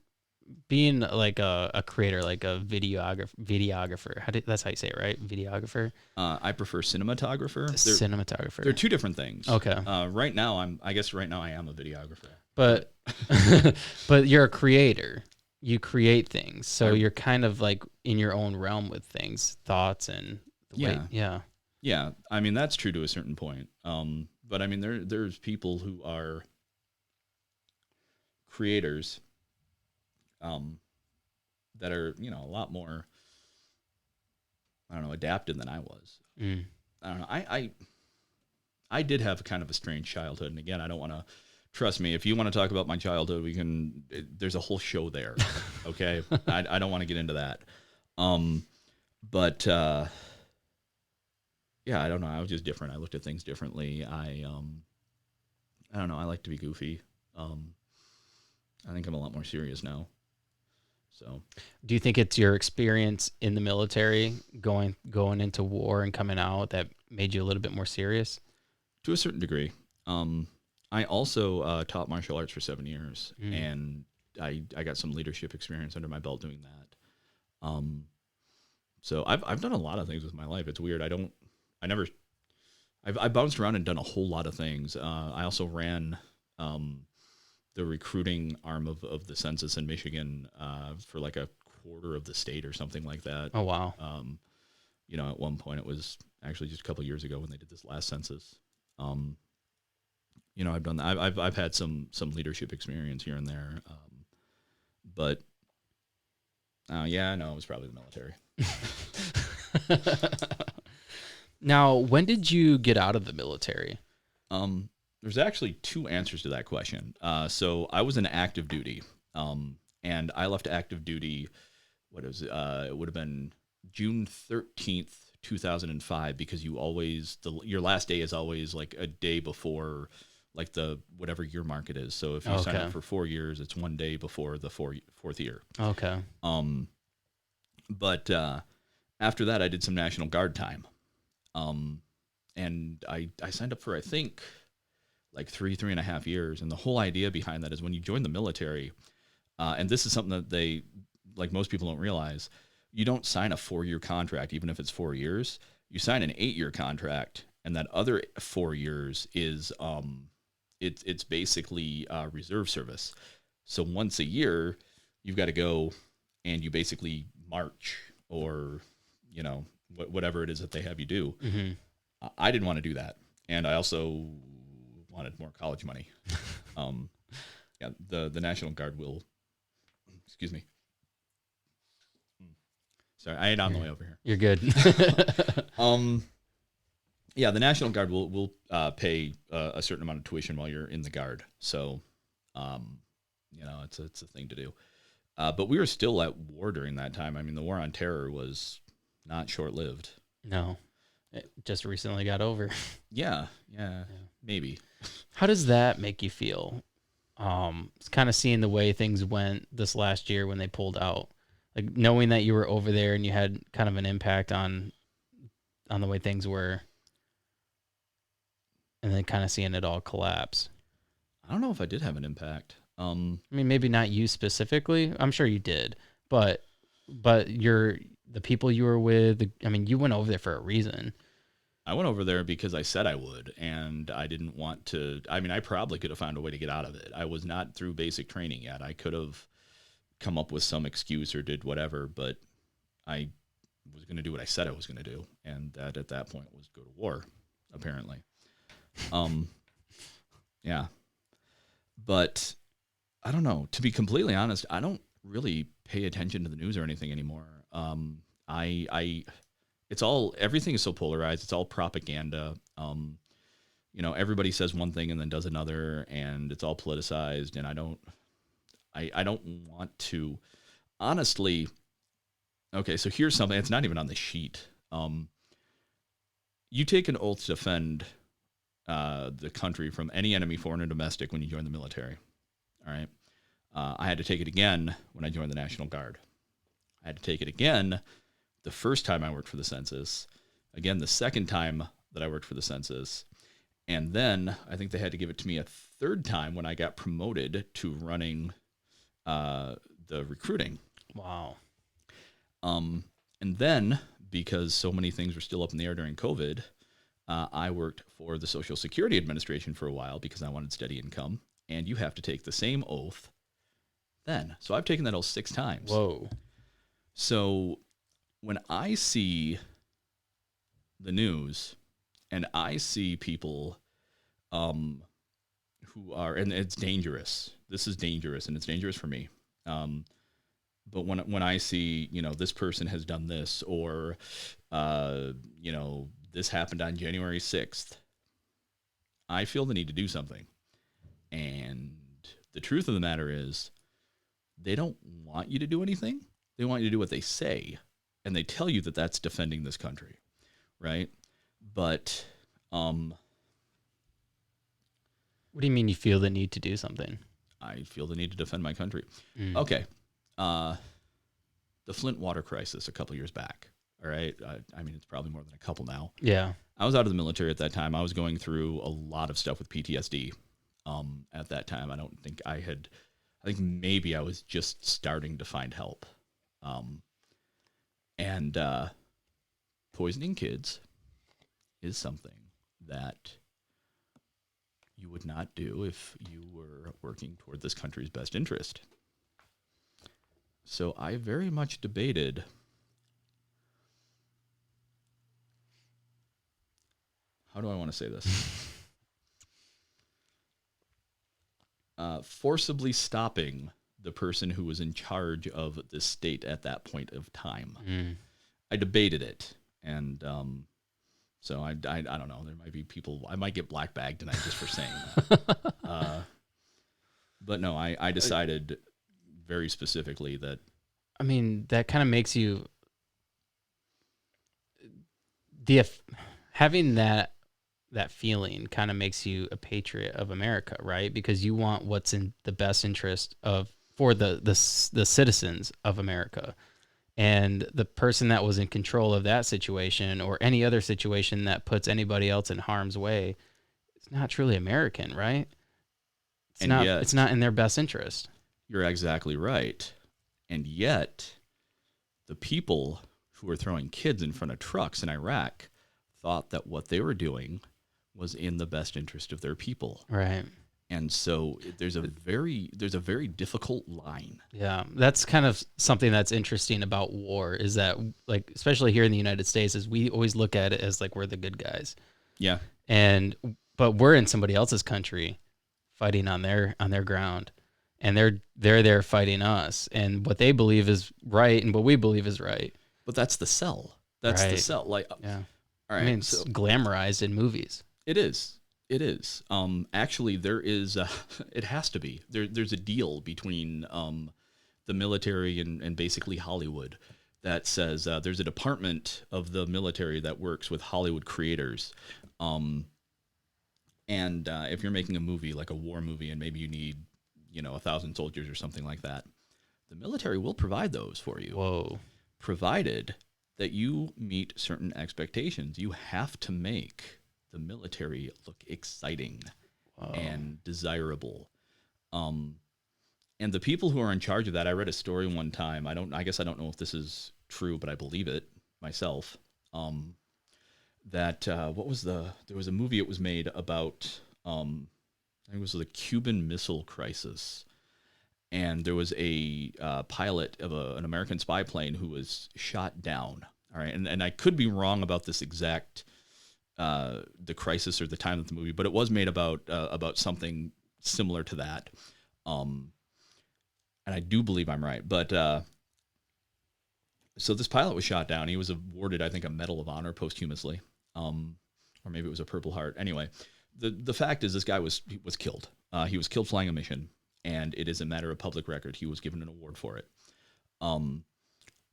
being like a creator, like a videographer, that's how you say it, right? Videographer. I prefer cinematographer. Cinematographer. They're two different things. Okay. Right now I am a videographer. But but you're a creator. You create things, so you're kind of like in your own realm with things, thoughts, and Yeah. I mean, that's true to a certain point. But I mean, there's people who are creators, that are a lot more, I don't know, adapted than I was. I don't know. I did have kind of a strange childhood, and again, I don't want to. Trust me, if you want to talk about my childhood, there's a whole show there. Okay. I don't want to get into that. But yeah, I don't know. I was just different. I looked at things differently. I don't know. I like to be goofy. I think I'm a lot more serious now. So, do you think it's your experience in the military, going into war and coming out, that made you a little bit more serious? To a certain degree. I also taught martial arts for 7 years, Mm. and I got some leadership experience under my belt doing that. So I've done a lot of things with my life. It's weird. I never, I bounced around and done a whole lot of things. I also ran the recruiting arm of the census in Michigan for like a quarter of the state or something like that. Oh, wow. At one point it was actually just a couple of years ago when they did this last census. I've done that. I've had some leadership experience here and there, but yeah, no, it was probably the military. Now, when did you get out of the military? There's actually two answers to that question. So I was in active duty, and I left active duty. It would have been June 13th, 2005, because your last day is always like a day before, like the whatever year mark it is. So if you sign up for 4 years, it's one day before the fourth year. Okay. But after that, I did some National Guard time. And I signed up for, I think, like 3.5 years. And the whole idea behind that is when you join the military, and this is something that like most people don't realize, you don't sign a 4-year contract, even if it's 4 years. You sign an 8-year contract, and that other 4 years is it's basically reserve service. So once a year, you've got to go and you basically march or, whatever it is that they have you do. Mm-hmm. I didn't want to do that. And I also wanted more college money. The National Guard will, excuse me. Sorry, I ate on the way over here. You're good. The National Guard will pay a certain amount of tuition while you're in the Guard. So, it's a thing to do. But we were still at war during that time. I mean, the war on terror was not short-lived. No, it just recently got over. Yeah, maybe. How does that make you feel? It's kind of seeing the way things went this last year when they pulled out, like knowing that you were over there and you had kind of an impact on the way things were, and then kind of seeing it all collapse. I don't know if I did have an impact. I mean, maybe not you specifically. I'm sure you did, but the people you were with. I mean, you went over there for a reason. I went over there because I said I would, and I didn't want to. I mean, I probably could have found a way to get out of it. I was not through basic training yet. I could have come up with some excuse or did whatever, but I was going to do what I said I was going to do, and that at that point was go to war, apparently. Yeah. But I don't know. To be completely honest, I don't really pay attention to the news or anything anymore. Everything is so polarized. It's all propaganda. Everybody says one thing and then does another, and it's all politicized. And I don't want to, honestly. Okay, so here's something. It's not even on the sheet. You take an oath to defend the country from any enemy, foreign or domestic, when you join the military. All right. I had to take it again when I joined the National Guard. I had to take it again the first time I worked for the census, again the second time that I worked for the census, and then I think they had to give it to me a third time when I got promoted to running the recruiting. Wow. And then, because so many things were still up in the air during COVID, I worked for the Social Security Administration for a while because I wanted steady income, and you have to take the same oath then. So I've taken that oath 6 times. Whoa. So when I see the news and I see people who are, and it's dangerous. This is dangerous, and it's dangerous for me. But when I see, this person has done this, or, this happened on January 6th, I feel the need to do something. And the truth of the matter is, they don't want you to do anything. They want you to do what they say. And they tell you that that's defending this country, right? But what do you mean you feel the need to do something? I feel the need to defend my country. Mm. Okay. The Flint water crisis a couple years back, all right? I mean, it's probably more than a couple now. Yeah. I was out of the military at that time. I was going through a lot of stuff with PTSD. At that time. I think maybe I was just starting to find help. And poisoning kids is something that you would not do if you were working toward this country's best interest. So I very much debated how do I want to say this? Forcibly stopping the person who was in charge of the state at that point of time. I debated it, and so I don't know. There might be people. I might get black bagged tonight just for saying that. But no, I decided very specifically that. I mean, that kind of makes you having that feeling kind of makes you a patriot of America, right? Because you want what's in the best interest for the citizens of America. And the person that was in control of that situation or any other situation that puts anybody else in harm's way, it's not truly American, right? It's not in their best interest. You're exactly right. And yet, the people who were throwing kids in front of trucks in Iraq thought that what they were doing was in the best interest of their people. Right. And so there's a very difficult line. Yeah, that's kind of something that's interesting about war is that, like, especially here in the United States, is we always look at it as like we're the good guys. Yeah. But we're in somebody else's country fighting on their ground, and they're there fighting us, and what they believe is right and what we believe is right. But that's the sell. That's the sell. Like, yeah. All right. I mean, it's glamorized in movies. It is. It is. Actually, there is. It has to be. There's a deal between the military and basically Hollywood that says there's a department of the military that works with Hollywood creators. And if you're making a movie like a war movie and maybe you need 1,000 soldiers or something like that, the military will provide those for you. Whoa. Provided that you meet certain expectations. You have to make the military look exciting and desirable. And the people who are in charge of that, I read a story one time. I guess I don't know if this is true, but I believe it myself. There was a movie it was made about, I think it was the Cuban Missile Crisis. And there was a pilot of an American spy plane who was shot down. All right. And I could be wrong about this exact the crisis or the time of the movie, but it was made about something similar to that. And I do believe I'm right. But so this pilot was shot down. He was awarded, I think, a Medal of Honor posthumously, or maybe it was a Purple Heart. Anyway, the fact is this guy was killed. He was killed flying a mission, and it is a matter of public record. He was given an award for it.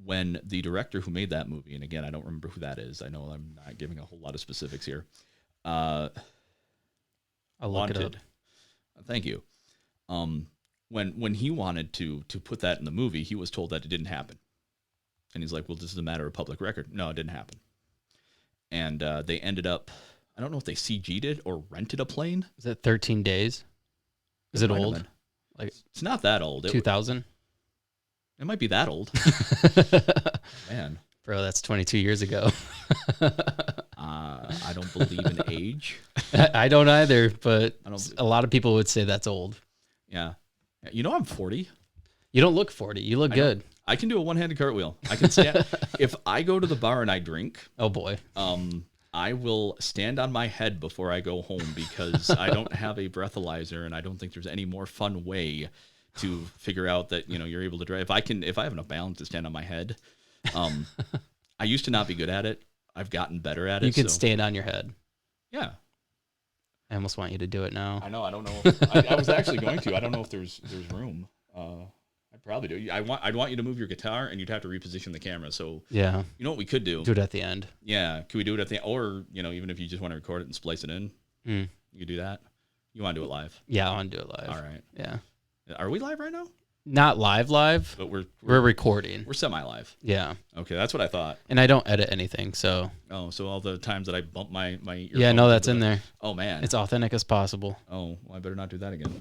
When the director who made that movie, and again, I don't remember who that is. I know I'm not giving a whole lot of specifics here. I'll look it up. Thank you. When he wanted to put that in the movie, he was told that it didn't happen. And he's like, well, this is a matter of public record. No, it didn't happen. And they ended up, I don't know if they CG'd it or rented a plane. Is that 13 Days? Is it old? Like, it's not that old. 2000? It might be that old. Man. Bro, that's 22 years ago. I don't believe in age. I don't either, but a lot of people would say that's old. Yeah. I'm 40. You don't look 40. You look good. I can do a one-handed cartwheel. I can stand. If I go to the bar and I drink, oh boy, I will stand on my head before I go home because I don't have a breathalyzer, and I don't think there's any more fun way to figure out that you're able to drive. If I have enough balance to stand on my head, I used to not be good at it. I've gotten better at it. You can stand on your head. Yeah. I almost want you to do it now. I know. I don't know. I was actually going to. I don't know if there's room. I'd probably do. I'd want you to move your guitar, and you'd have to reposition the camera. So yeah, you know what we could do? Do it at the end. Yeah, could we do it at the end? Or even if you just want to record it and splice it in, you could do that. You want to do it live? Yeah, I want to do it live. All right. Yeah. Are we live right now? Not live, but we're recording. We're semi-live. Yeah. Okay, that's what I thought. And I don't edit anything, so. Oh, so all the times that I bump my earphone. Yeah, no, that's in there. Oh man, it's authentic as possible. Oh, well, I better not do that again.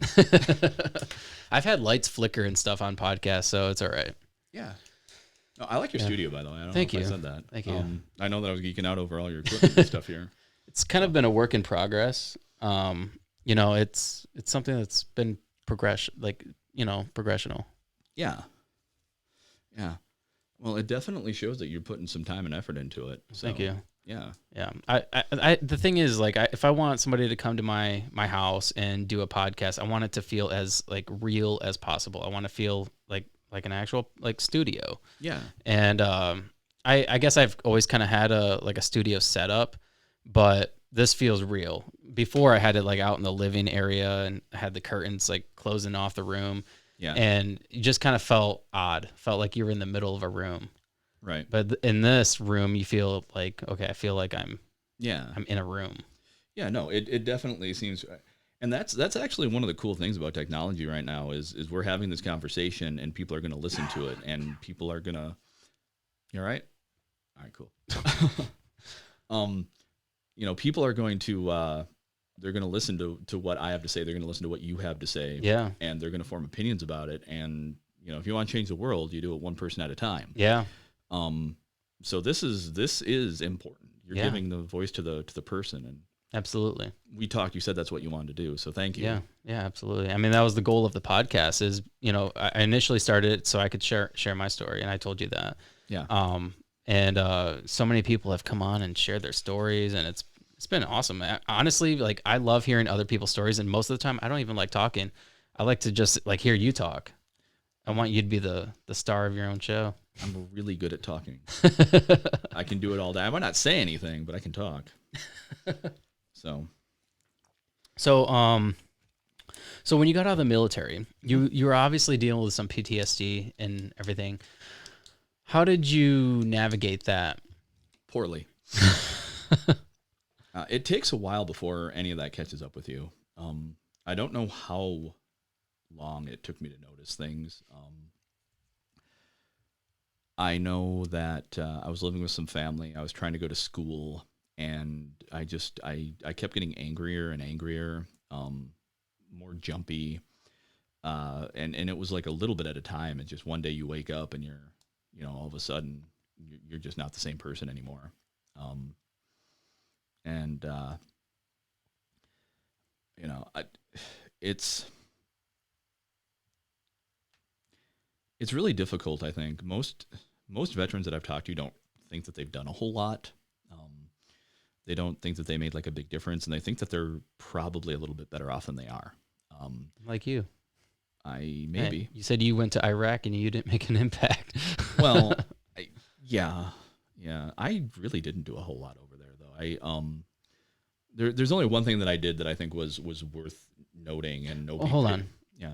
I've had lights flicker and stuff on podcasts, so it's all right. Yeah. No, I like your studio, by the way. I don't Thank know you. if I said that. Thank you. I know that I was geeking out over all your equipment and stuff here. It's kind of been a work in progress. You know, it's something that's been progressional. Yeah. Yeah. Well, it definitely shows that you're putting some time and effort into it. So, Thank you. Yeah. Yeah. I the thing is, like, if I want somebody to come to my house and do a podcast, I want it to feel as like real as possible. I want to feel like an actual like studio. Yeah. And I guess I've always kind of had a studio setup, but this feels real. Before I had it like out in the living area and I had the curtains like closing off the room. Yeah. And it just kind of felt odd. Felt like you were in the middle of a room. Right. But in this room, you feel like, okay, I feel like I'm in a room. Yeah, no, it definitely seems, and that's actually one of the cool things about technology right now is we're having this conversation and people are going to listen to it and people are going to, you all right? All right, cool. People are going to, they're going to listen to what I have to say. They're going to listen to what you have to say. Yeah. And they're going to form opinions about it. And, if you want to change the world, you do it one person at a time. Yeah. So this is important. You're giving the voice to the person. And absolutely. you said that's what you wanted to do. So thank you. Yeah. Yeah, absolutely. I mean, that was the goal of the podcast is, I initially started it so I could share my story. And I told you that. Yeah. And so many people have come on and shared their stories and it's been awesome. Honestly, like I love hearing other people's stories. And most of the time I don't even like talking. I like to just like hear you talk. I want you to be the star of your own show. I'm really good at talking. I can do it all day. I might not say anything, but I can talk. So when you got out of the military, you were obviously dealing with some PTSD and everything. How did you navigate that? Poorly. It takes a while before any of that catches up with you. I don't know how long it took me to notice things. I know that I was living with some family. I was trying to go to school, and I kept getting angrier and angrier, more jumpy, and it was like a little bit at a time. It's just one day you wake up and you're, all of a sudden you're just not the same person anymore. It's really difficult. I think most veterans that I've talked to don't think that they've done a whole lot. They don't think that they made like a big difference, and they think that they're probably a little bit better off than they are. Like you. Maybe. Man, you said you went to Iraq and you didn't make an impact. Well, yeah. I really didn't do a whole lot over there, though. There's only one thing that I did that I think was worth noting, and nobody. Hold on. Yeah.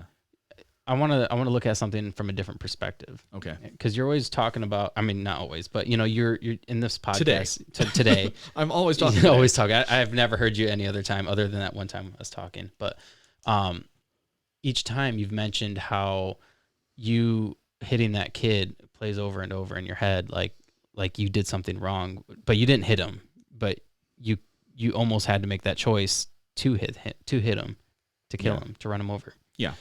I want to look at something from a different perspective. Okay. Because you're always talking about. I mean, not always, but you're in this podcast today. I'm always talking. You're always talking. I've never heard you any other time other than that one time I was talking. But each time you've mentioned how you hitting that kid plays over and over in your head, like you did something wrong, but you didn't hit him, but you almost had to make that choice to hit him, to kill him, to run him over. Yeah.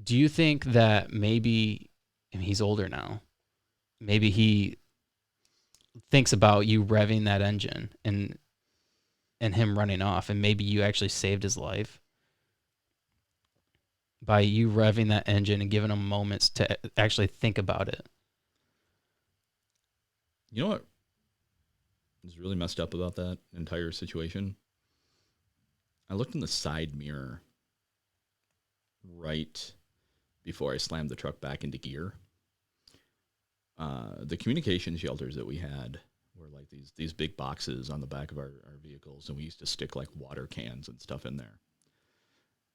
Do you think that maybe, and he's older now, maybe he thinks about you revving that engine and him running off, and maybe you actually saved his life by you revving that engine and giving him moments to actually think about it? You know what is really messed up about that entire situation? I looked in the side mirror right before I slammed the truck back into gear. The communication shelters that we had were like these big boxes on the back of our vehicles, and we used to stick like water cans and stuff in there.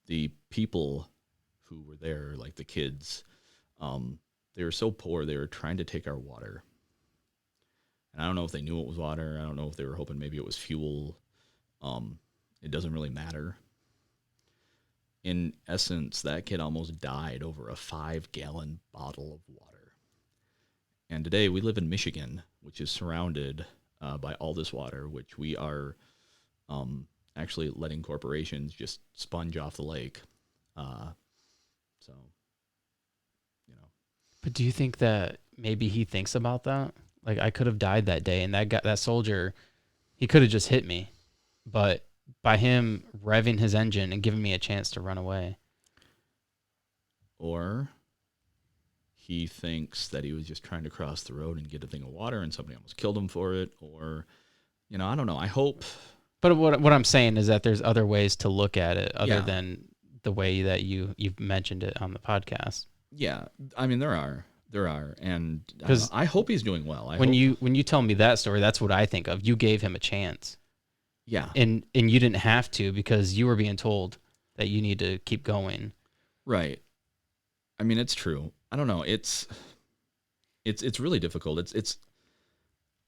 The people who were there, like the kids, they were so poor, they were trying to take our water. And I don't know if they knew it was water. I don't know if they were hoping maybe it was fuel. It doesn't really matter. in essence, that kid almost died over a 5-gallon bottle of water. And today we live in Michigan, which is surrounded by all this water, which we are actually letting corporations just sponge off the lake. So, you know. But do you think that maybe he thinks about that? Like, I could have died that day, and that soldier, he could have just hit me, but by him revving his engine and giving me a chance to run away. Or he thinks that he was just trying to cross the road and get a thing of water, and somebody almost killed him for it. Or, I don't know. I hope. But what I'm saying is that there's other ways to look at it other Yeah. than the way that you've mentioned it on the podcast. Yeah, I mean there are, and I, don't 'Cause know. I hope he's doing well. When you tell me that story, that's what I think of. You gave him a chance, yeah, and you didn't have to because you were being told that you need to keep going. right. I mean it's true. I don't know. It's really difficult. It's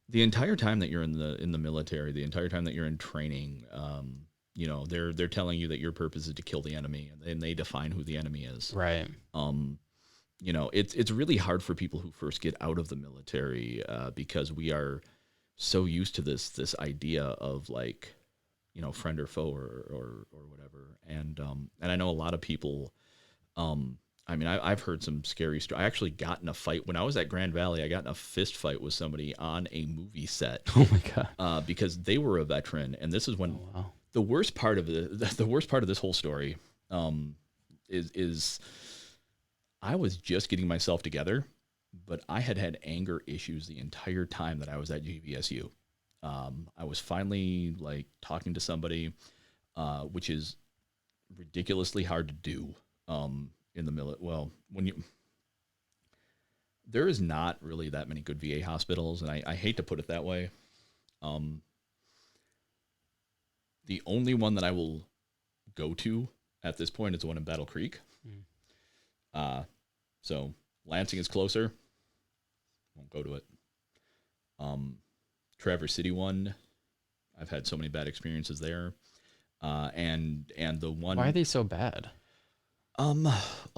the entire time that you're in the military, the entire time that you're in training. They're telling you that your purpose is to kill the enemy, and they define who the enemy is. Right. It's really hard for people who first get out of the military because we are so used to this idea of like, friend or foe or whatever. And I know a lot of people. I mean, I've heard some scary stories. I actually got in a fight when I was at Grand Valley. I got in a fist fight with somebody on a movie set. Oh my God. Because they were a veteran, and this is when Wow. the worst part of the worst part of this whole story is I was just getting myself together, but I had anger issues the entire time that I was at GVSU. I was finally like talking to somebody, which is ridiculously hard to do in the military. Well, there is not really that many good VA hospitals, and I hate to put it that way. The only one that I will go to at this point is the one in Battle Creek. So Lansing is closer. Won't go to it. Traverse City one, I've had so many bad experiences there. And the one. Why are they so bad? A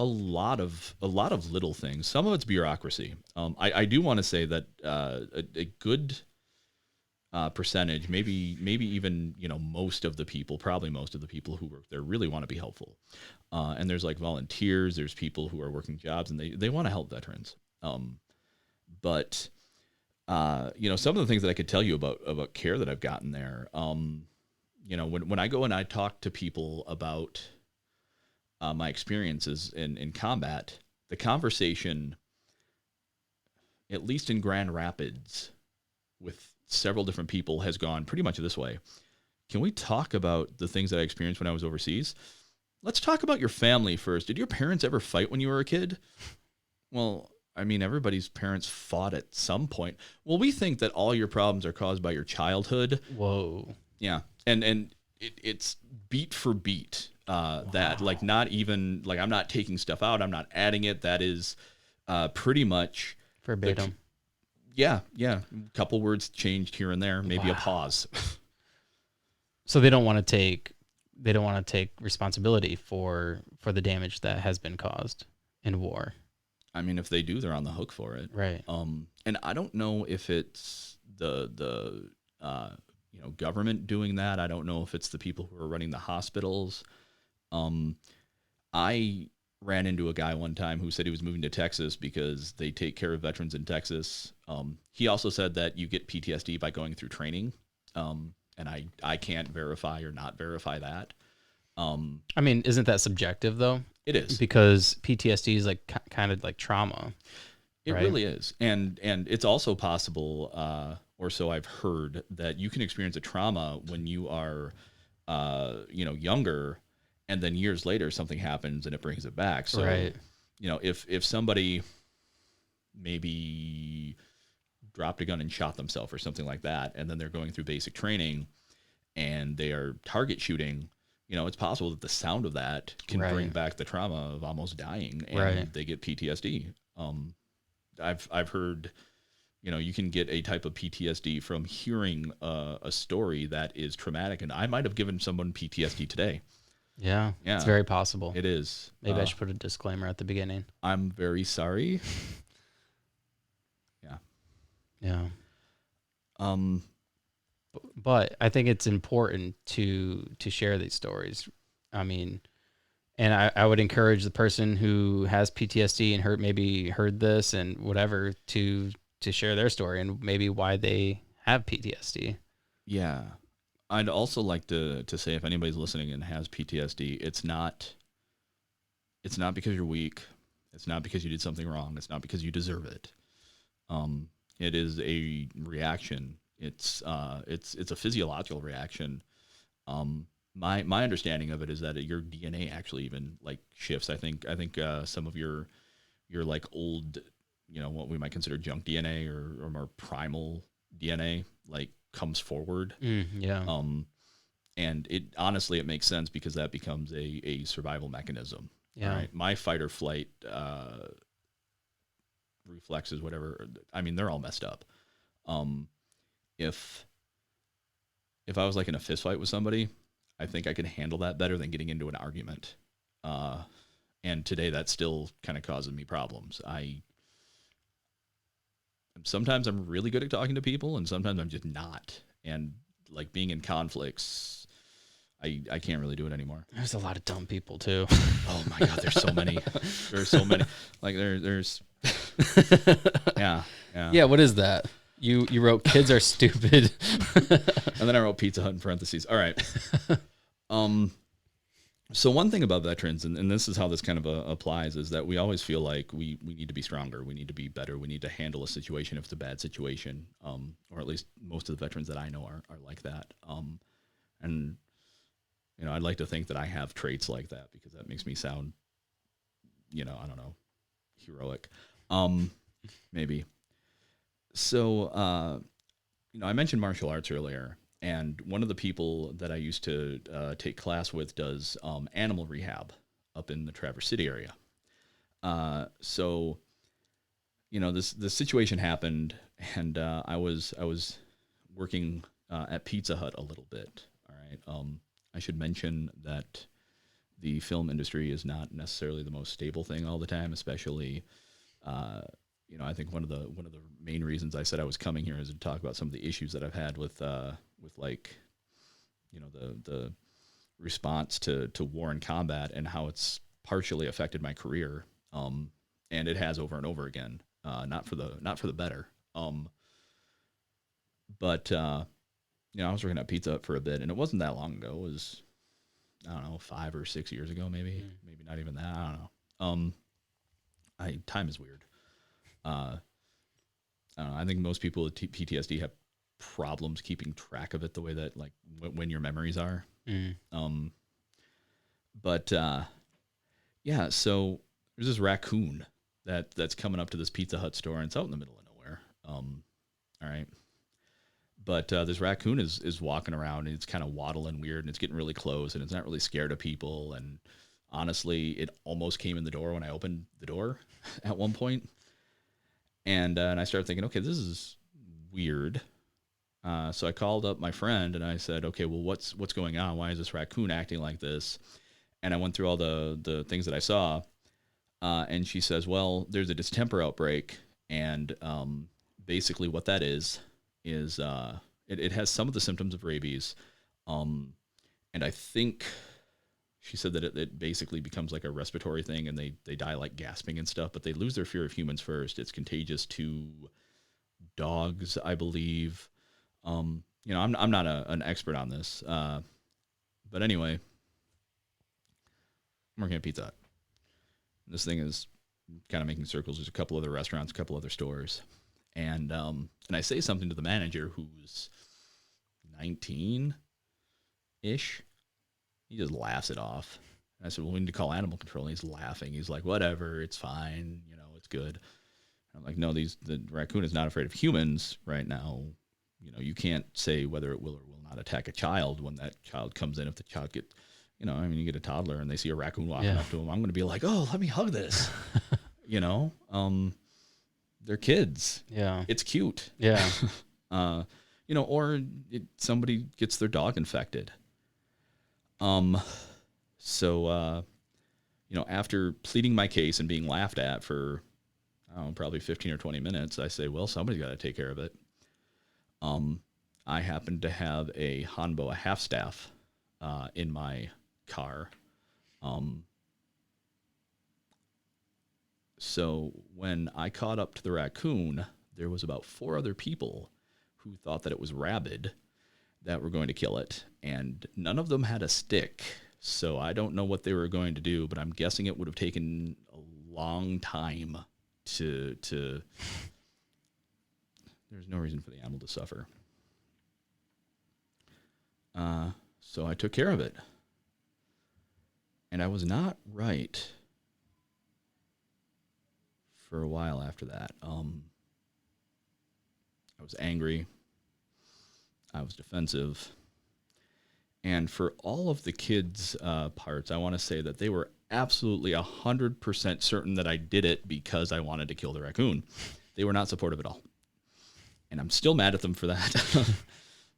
lot of little things. Some of it's bureaucracy. I do want to say that a good percentage, maybe even most of the people, probably most of the people who work there really want to be helpful. And there's like volunteers, there's people who are working jobs, and they want to help veterans. But some of the things that I could tell you about care that I've gotten there. When I go and I talk to people about my experiences in combat, the conversation, at least in Grand Rapids, with several different people has gone pretty much this way. Can we talk about the things that I experienced when I was overseas? Let's talk about your family first. Did your parents ever fight when you were a kid? Well, I mean, everybody's parents fought at some point. Well, we think that all your problems are caused by your childhood. Whoa. Yeah. And it's beat for beat. That like not even like I'm not taking stuff out. I'm not adding it. That is pretty much Verbatim. Yeah. A couple words changed here and there, maybe a pause. So they don't want to take responsibility for the damage that has been caused in war. I mean, if they do, they're on the hook for it. Right. And I don't know if it's the government doing that. I don't know if it's the people who are running the hospitals. I ran into a guy one time who said he was moving to Texas because they take care of veterans in Texas. He also said that you get PTSD by going through training. And I can't verify or not verify that. I mean, isn't that subjective though? It is, because PTSD is like kind of like trauma. It right? really is. And it's also possible, or so I've heard, that you can experience a trauma when you are, younger, and then years later something happens and it brings it back. So, right. If somebody maybe dropped a gun and shot themselves or something like that, and then they're going through basic training and they are target shooting, it's possible that the sound of that can bring back the trauma of almost dying, and they get PTSD. I've heard, you can get a type of PTSD from hearing a story that is traumatic, and I might have given someone PTSD today. Yeah, Yeah, it's very possible. it is. Maybe I should put a disclaimer at the beginning. I'm very sorry. Yeah. Yeah. Um, But I think it's important to share these stories. I mean, and I would encourage the person who has PTSD and maybe heard this and whatever to share their story and maybe why they have PTSD. yeah. I'd also like to say if anybody's listening and has PTSD, it's not because you're weak. It's not because you did something wrong. It's not because you deserve it. It is a reaction. It's a physiological reaction. My understanding of it is that your DNA actually even like shifts. I think some of your like old, what we might consider junk DNA or more primal DNA like comes forward. Yeah. And it makes sense because that becomes a survival mechanism. Yeah. All right. My fight or flight reflexes, whatever. I mean, they're all messed up. If I was like in a fist fight with somebody, I think I could handle that better than getting into an argument. And today that still kind of causes me problems. Sometimes I'm really good at talking to people, and sometimes I'm just not. And like being in conflicts, I can't really do it anymore. There's a lot of dumb people too. Oh my God, there's so many. There's so many. Like there's yeah. Yeah, what is that? You wrote kids are stupid. And then I wrote Pizza Hut in parentheses. All right. So one thing about veterans, and this is how this kind of applies, is that we always feel like we need to be stronger. We need to be better. We need to handle a situation if it's a bad situation. Or at least most of the veterans that I know are like that. And, I'd like to think that I have traits like that because that makes me sound, I don't know, heroic. Maybe. So, I mentioned martial arts earlier. And one of the people that I used to take class with does animal rehab up in the Traverse City area. So, this situation happened, and I was working at Pizza Hut a little bit. All right. I should mention that the film industry is not necessarily the most stable thing all the time, especially. I think one of the main reasons I said I was coming here is to talk about some of the issues that I've had with like, the response to war and combat and how it's partially affected my career. And it has over and over again, not for the better. But I was working at Pizza Hut for a bit, and it wasn't that long ago. It was, I don't know, 5 or 6 years ago, maybe not even that. I don't know. Time is weird. I don't know. I think most people with PTSD have problems keeping track of it the way that like when your memories are. But yeah, so there's this raccoon that's coming up to this Pizza Hut store, and it's out in the middle of nowhere. All right. But this raccoon is walking around, and it's kind of waddling weird, and it's getting really close, and it's not really scared of people. And honestly, it almost came in the door when I opened the door at one point. And I started thinking, okay, this is weird. So I called up my friend and I said, okay, well, what's going on? Why is this raccoon acting like this? And I went through all the things that I saw. And she says, well, there's a distemper outbreak. And basically what that is it has some of the symptoms of rabies. And I think she said that it basically becomes like a respiratory thing, and they die like gasping and stuff, but they lose their fear of humans first. It's contagious to dogs, I believe. I'm not an expert on this. But anyway, I'm working at Pizza Hut. This thing is kind of making circles. There's a couple other restaurants, a couple other stores. And I say something to the manager who's 19-ish. He just laughs it off. And I said, well, we need to call animal control. And he's laughing. He's like, whatever, it's fine. It's good. And I'm like, no, the raccoon is not afraid of humans right now. You can't say whether it will or will not attack a child when that child comes in. If the child you get a toddler and they see a raccoon walking up to them, I'm going to be like, oh, let me hug this. They're kids. Yeah. It's cute. Yeah. Or somebody gets their dog infected. So, after pleading my case and being laughed at for, I don't know, probably 15 or 20 minutes, I say, well, somebody's got to take care of it. I happened to have a Hanbo, a half staff, in my car. So when I caught up to the raccoon, there was about 4 other people who thought that it was rabid that were going to kill it, and none of them had a stick. So I don't know what they were going to do, but I'm guessing it would have taken a long time to there's no reason for the animal to suffer. So I took care of it. And I was not right for a while after that. I was angry. I was defensive. And for all of the kids' parts, I want to say that they were absolutely 100% certain that I did it because I wanted to kill the raccoon. They were not supportive at all. And I'm still mad at them for that.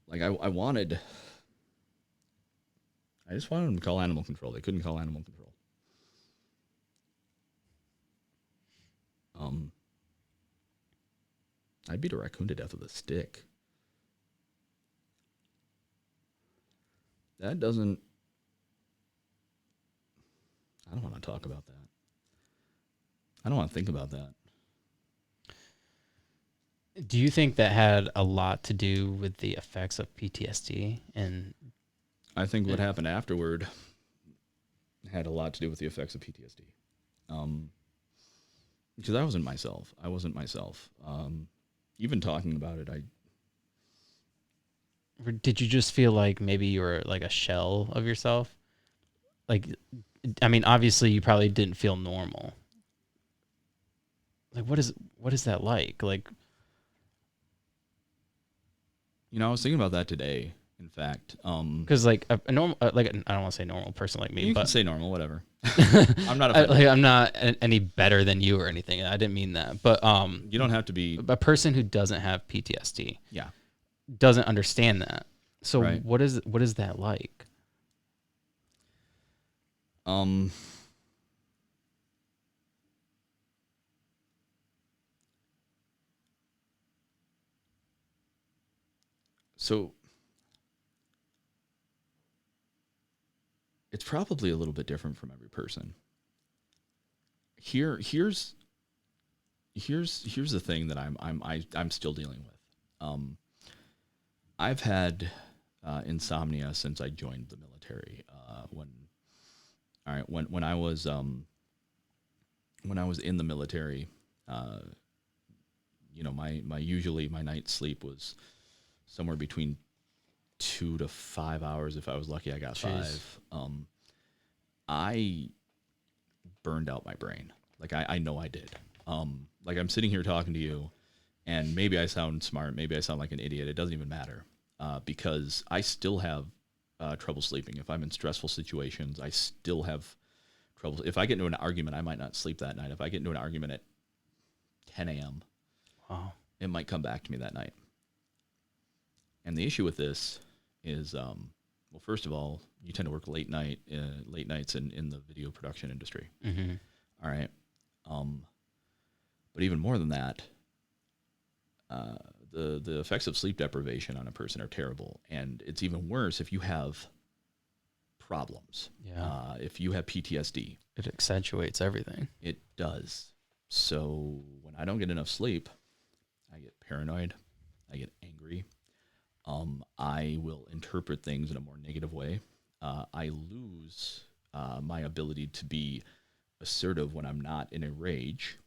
Like, I just wanted them to call animal control. They couldn't call animal control. I beat a raccoon to death with a stick. That doesn't... I don't want to talk about that. I don't want to think about that. Do you think that had a lot to do with the effects of PTSD? And I think what happened afterward had a lot to do with the effects of PTSD. Because I wasn't myself. Even talking about it, did you just feel like maybe you were like a shell of yourself? Like, I mean, obviously you probably didn't feel normal. Like, what is that like? Like, I was thinking about that today. In fact, because like a normal, like I don't want to say normal person like me, you but can say normal, whatever. I'm not offended. I'm not any better than you or anything. I didn't mean that, but you don't have to be a person who doesn't have PTSD. Yeah, doesn't understand that. So right. what is that like? So it's probably a little bit different from every person. Here's the thing that I'm still dealing with. I've had insomnia since I joined the military. When I was in the military, my night's sleep was somewhere between 2 to 5 hours. If I was lucky, I got Jeez. 5. I burned out my brain. Like I know I did. Like I'm sitting here talking to you, and maybe I sound smart, maybe I sound like an idiot. It doesn't even matter, because I still have trouble sleeping. If I'm in stressful situations, I still have trouble. If I get into an argument, I might not sleep that night. If I get into an argument at 10 a.m., Wow. it might come back to me that night. And the issue with this is, well, first of all, you tend to work late nights in the video production industry. Mm-hmm. All right. But even more than that, the effects of sleep deprivation on a person are terrible. And it's even worse if you have problems. Yeah. If you have PTSD. It accentuates everything. It does. So when I don't get enough sleep, I get paranoid. I get angry. I will interpret things in a more negative way. I lose my ability to be assertive when I'm not in a rage,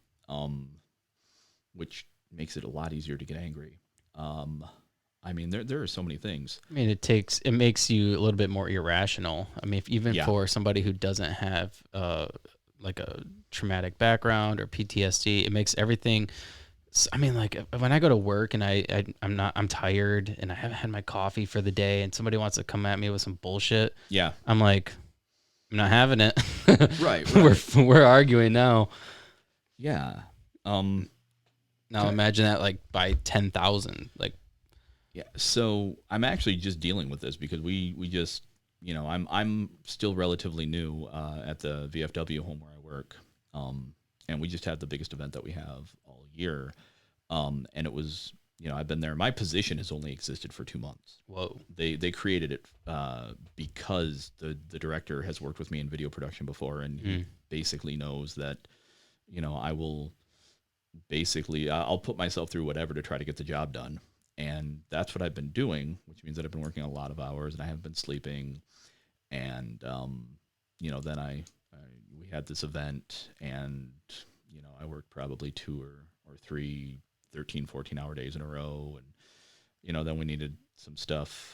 which makes it a lot easier to get angry. I mean, there are so many things. I mean, it makes you a little bit more irrational. I mean, for somebody who doesn't have like a traumatic background or PTSD, it makes everything. I mean, like when I go to work and I'm tired and I haven't had my coffee for the day and somebody wants to come at me with some bullshit. Yeah. I'm like, I'm not having it. Right. We're arguing now. Yeah. Now imagine that like by 10,000. Like, yeah. So I'm actually just dealing with this because we just I'm still relatively new at the VFW home where I work, and we just had the biggest event that we have all year, and it was I've been there. My position has only existed for 2 months. Whoa. They created it because the director has worked with me in video production before, and he basically knows that I will basically I'll put myself through whatever to try to get the job done. And that's what I've been doing, which means that I've been working a lot of hours and I haven't been sleeping. And then we had this event, and I worked probably 2 or 3 13-14 hour days in a row. And then we needed some stuff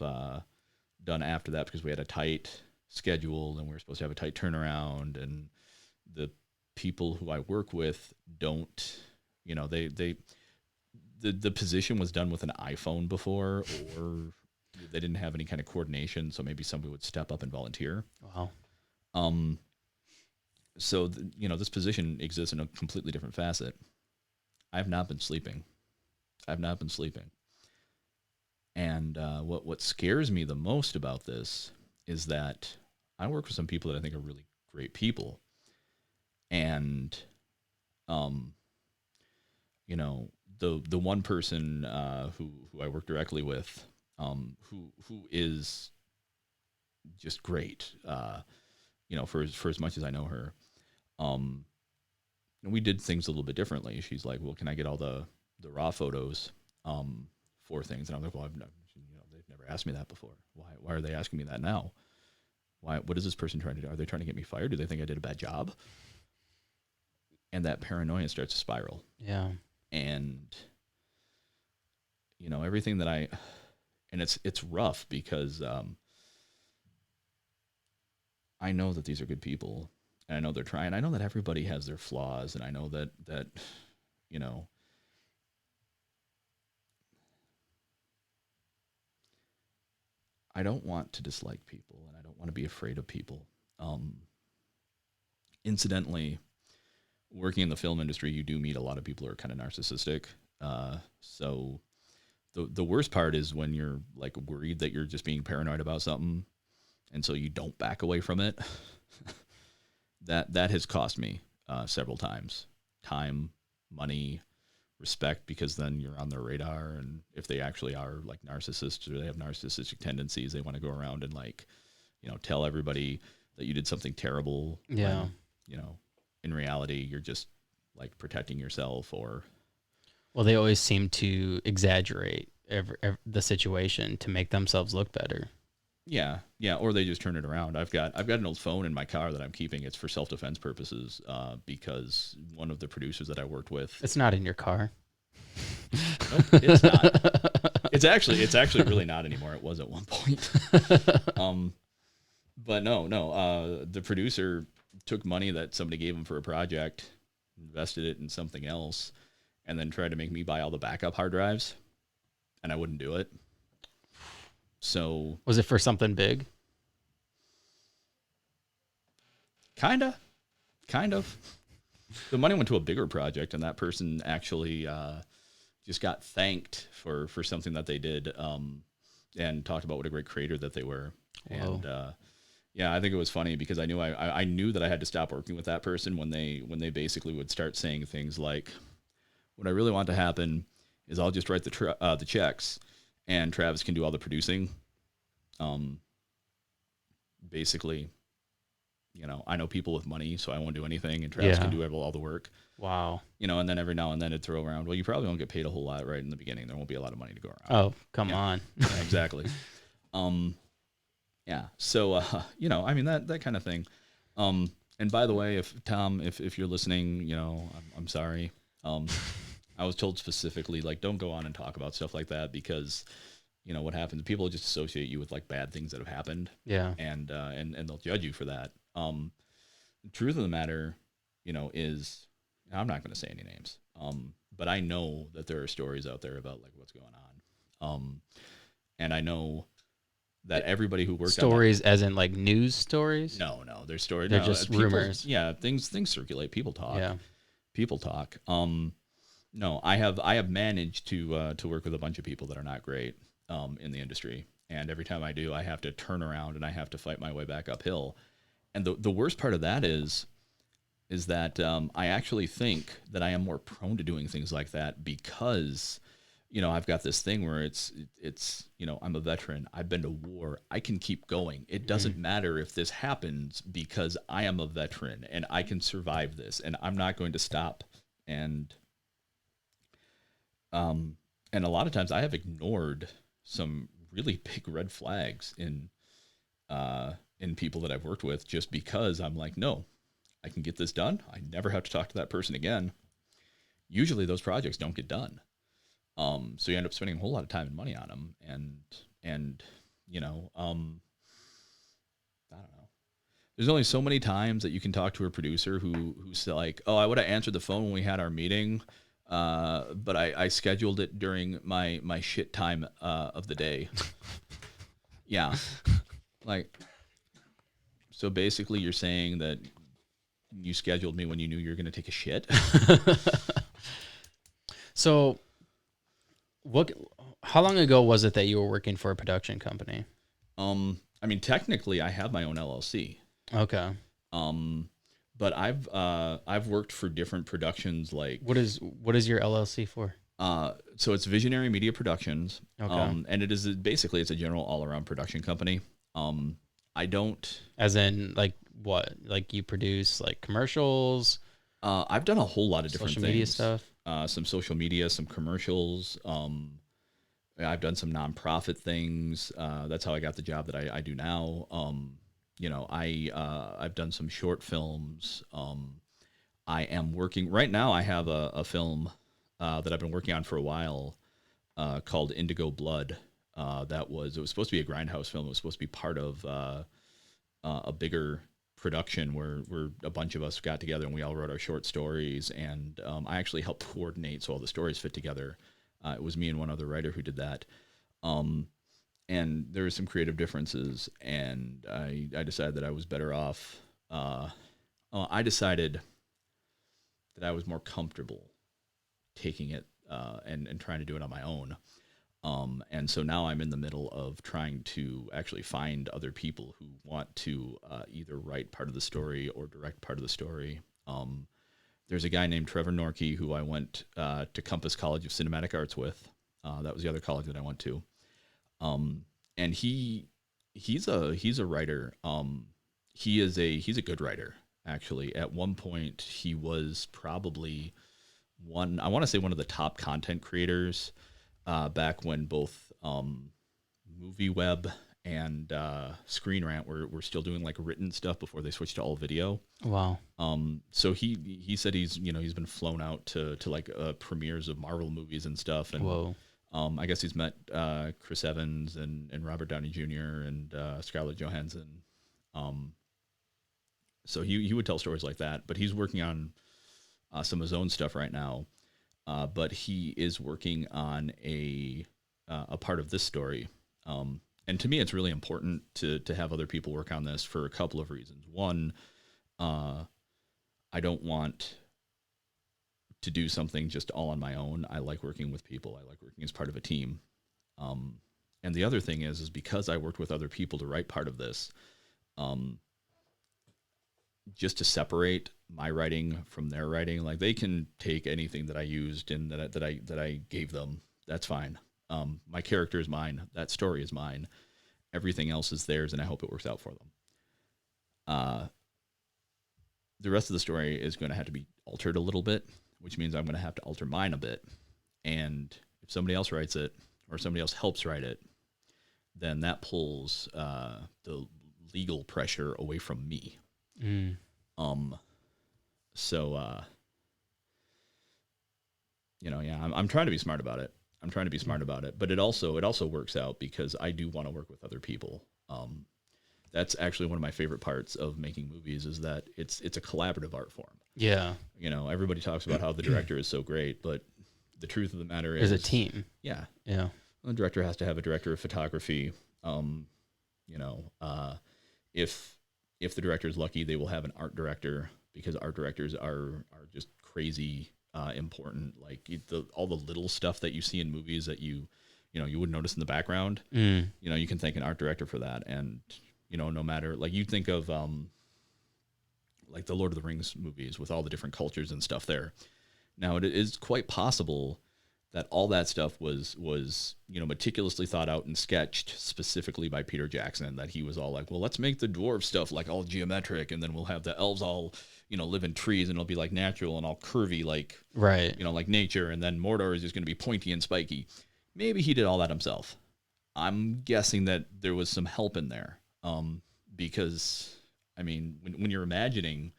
done after that because we had a tight schedule and we were supposed to have a tight turnaround. And the people who I work with don't, the position was done with an iPhone before, or they didn't have any kind of coordination, so maybe somebody would step up and volunteer. Wow. So this position exists in a completely different facet. I've not been sleeping. And what scares me the most about this is that I work with some people that I think are really great people. And, the one person who I work directly with, who is just great, for as much as I know her, and we did things a little bit differently. She's like, well, can I get all the raw photos for things? And I'm like, well, they've never asked me that before. Why are they asking me that now? What is this person trying to do? Are they trying to get me fired? Do they think I did a bad job? And that paranoia starts to spiral. Yeah. And everything that and it's rough because I know that these are good people, and I know they're trying. I know that everybody has their flaws, and I know that I don't want to dislike people, and I don't want to be afraid of people. Incidentally, working in the film industry, you do meet a lot of people who are kind of narcissistic. So the worst part is when you're like worried that you're just being paranoid about something, and so you don't back away from it. that has cost me several times. Time, money, respect, because then you're on their radar, and if they actually are like narcissists or they have narcissistic tendencies, they want to go around and tell everybody that you did something terrible. Yeah. When, in reality, you're just like protecting yourself. Well, they always seem to exaggerate the situation to make themselves look better. Yeah, or they just turn it around. I've got an old phone in my car that I'm keeping. It's for self-defense purposes because one of the producers that I worked with. It's not in your car. Nope, it's not. It's actually really not anymore. It was at one point. But no. The producer took money that somebody gave him for a project, invested it in something else, and then tried to make me buy all the backup hard drives, and I wouldn't do it. So was it for something big? Kind of. The money went to a bigger project, and that person actually just got thanked for something that they did, and talked about what a great creator that they were. Whoa. And yeah, I think it was funny because I knew that I had to stop working with that person when they basically would start saying things like, "What I really want to happen is I'll just write the checks, and Travis can do all the producing." Basically, I know people with money, so I won't do anything, and Travis can do all the work. Wow. And then every now and then it'd throw around, well, you probably won't get paid a whole lot right in the beginning. There won't be a lot of money to go around. Oh, come on. Yeah, exactly. Yeah. So, that kind of thing. And by the way, if Tom, if you're listening, I'm sorry. I was told specifically, like, don't go on and talk about stuff like that because, what happens, people just associate you with like bad things that have happened. Yeah. And they'll judge you for that. The truth of the matter, is I'm not going to say any names. But I know that there are stories out there about like what's going on. And I know that everybody who worked stories as in like news stories. No, they're stories. They're just rumors. Yeah, things circulate. People talk. Yeah, people talk. No, I have managed to work with a bunch of people that are not great in the industry, And every time I do, I have to turn around and I have to fight my way back uphill. And the worst part of that is that I actually think that I am more prone to doing things like that because, I've got this thing where it's I'm a veteran. I've been to war. I can keep going. It doesn't matter if this happens because I am a veteran and I can survive this and I'm not going to stop. And a lot of times I have ignored some really big red flags in people that I've worked with just because I'm like, no, I can get this done. I never have to talk to that person again. Usually those projects don't get done. So you end up spending a whole lot of time and money on them. And I don't know. There's only so many times that you can talk to a producer who's like, oh, I would have answered the phone when we had our meeting. But I scheduled it during my shit time, of the day. Yeah. Like, so basically you're saying that you scheduled me when you knew you were going to take a shit. So how long ago was it that you were working for a production company? I mean, technically I have my own LLC. Okay. But I've worked for different productions. Like, what is your LLC for? So it's Visionary Media Productions. Okay. And it is basically it's a general all around production company. I don't, As in, like, what? Like, you produce like commercials, I've done a whole lot of different social things. media stuff. Some social media, some commercials. I've done some nonprofit things. That's how I got the job that I do now. I've done some short films. I am working right now. I have a film that I've been working on for a while called Indigo Blood. It was supposed to be a grindhouse film. It was supposed to be part of a bigger production where a bunch of us got together and we all wrote our short stories. And I actually helped coordinate so all the stories fit together. It was me and one other writer who did that. And there were some creative differences, and I decided that I was better off. I decided that I was more comfortable taking it and trying to do it on my own. And so now I'm in the middle of trying to actually find other people who want to either write part of the story or direct part of the story. There's a guy named Trevor Norkey who I went to Compass College of Cinematic Arts with. That was the other college that I went to. And he's a writer. He's a good writer, actually. At one point, he was probably one of the top content creators back when both MovieWeb and Screen Rant were still doing like written stuff before they switched to all video. Wow. So he said he's been flown out to like premieres of Marvel movies and stuff. And Whoa. I guess he's met Chris Evans and Robert Downey Jr. and Scarlett Johansson. So he would tell stories like that. But he's working on some of his own stuff right now. But he is working on a part of this story. And to me, it's really important to have other people work on this for a couple of reasons. One, I don't want to do something just all on my own. I like working with people. I like working as part of a team. And the other thing is because I worked with other people to write part of this, just to separate my writing from their writing, like they can take anything that I used and that I gave them. That's fine. My character is mine. That story is mine. Everything else is theirs, and I hope it works out for them. The rest of the story is going to have to be altered a little bit, which means I'm going to have to alter mine a bit. And if somebody else writes it or somebody else helps write it, then that pulls the legal pressure away from me. Mm. So, I'm trying to be smart about it. But it also works out because I do want to work with other people. That's actually one of my favorite parts of making movies is that it's a collaborative art form. Yeah. Everybody talks about how the director is so great, but the truth of the matter is There's a team. Yeah. Yeah. The director has to have a director of photography. If the director is lucky, they will have an art director because art directors are just crazy important. Like all the little stuff that you see in movies that you you wouldn't notice in the background. Mm. You can thank an art director for that. And, no matter, like, you think of, like the Lord of the Rings movies with all the different cultures and stuff there. Now, it is quite possible that all that stuff was meticulously thought out and sketched specifically by Peter Jackson, that he was all like, well, let's make the dwarf stuff like all geometric, and then we'll have the elves all, live in trees, and it'll be like natural and all curvy, like, Right. Like nature, and then Mordor is just going to be pointy and spiky. Maybe he did all that himself. I'm guessing that there was some help in there, because, I mean, when you're imagining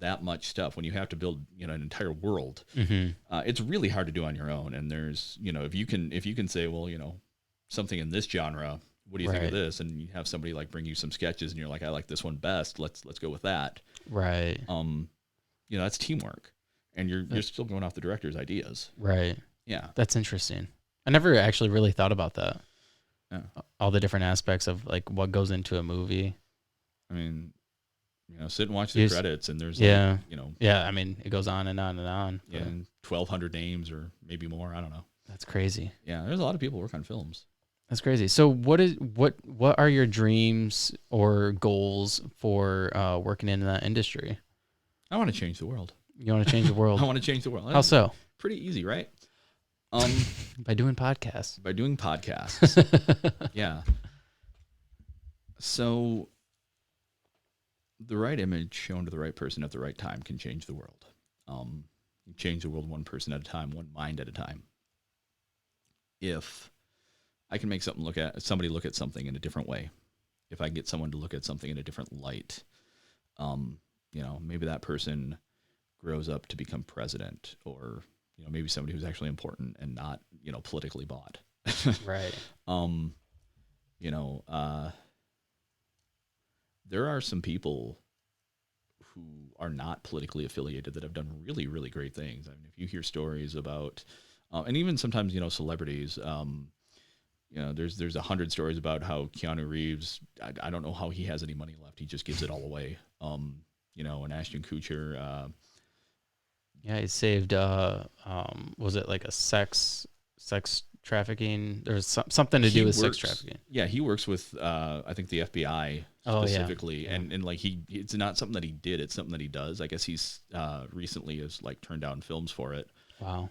that much stuff, when you have to build an entire world, it's really hard to do on your own. And there's if you can say, well, something in this genre, what do you think of this, and you have somebody like bring you some sketches and you're like, I like this one best, let's go with that, right? That's teamwork, and you're still going off the director's ideas, right? Yeah, that's interesting. I never actually really thought about that. Yeah. All the different aspects of like what goes into a movie. I mean, sit and watch the credits, and there's yeah. I mean, it goes on and on and on. Yeah, and 1,200 names or maybe more. I don't know. That's crazy. Yeah, there's a lot of people work on films. That's crazy. So what are your dreams or goals for working in that industry? I want to change the world. You want to change the world? I want to change the world. How so? Pretty easy, right? By doing podcasts. By doing podcasts. Yeah. So the right image shown to the right person at the right time can change the world. Change the world one person at a time, one mind at a time. If I can make somebody look at something in a different way, if I can get someone to look at something in a different light, maybe that person grows up to become president, or maybe somebody who's actually important and not politically bought. Right. There are some people who are not politically affiliated that have done really, really great things. I mean, if you hear stories about, and even sometimes, celebrities, there's 100 stories about how Keanu Reeves, I don't know how he has any money left. He just gives it all away. And Ashton Kutcher. Yeah, he saved, was it like a sex trafficking? There's something to do with sex trafficking. Yeah, he works with, I think, the FBI specifically. Yeah. And like it's not something that he did, it's something that he does. I guess he's recently has like turned down films for it. Wow.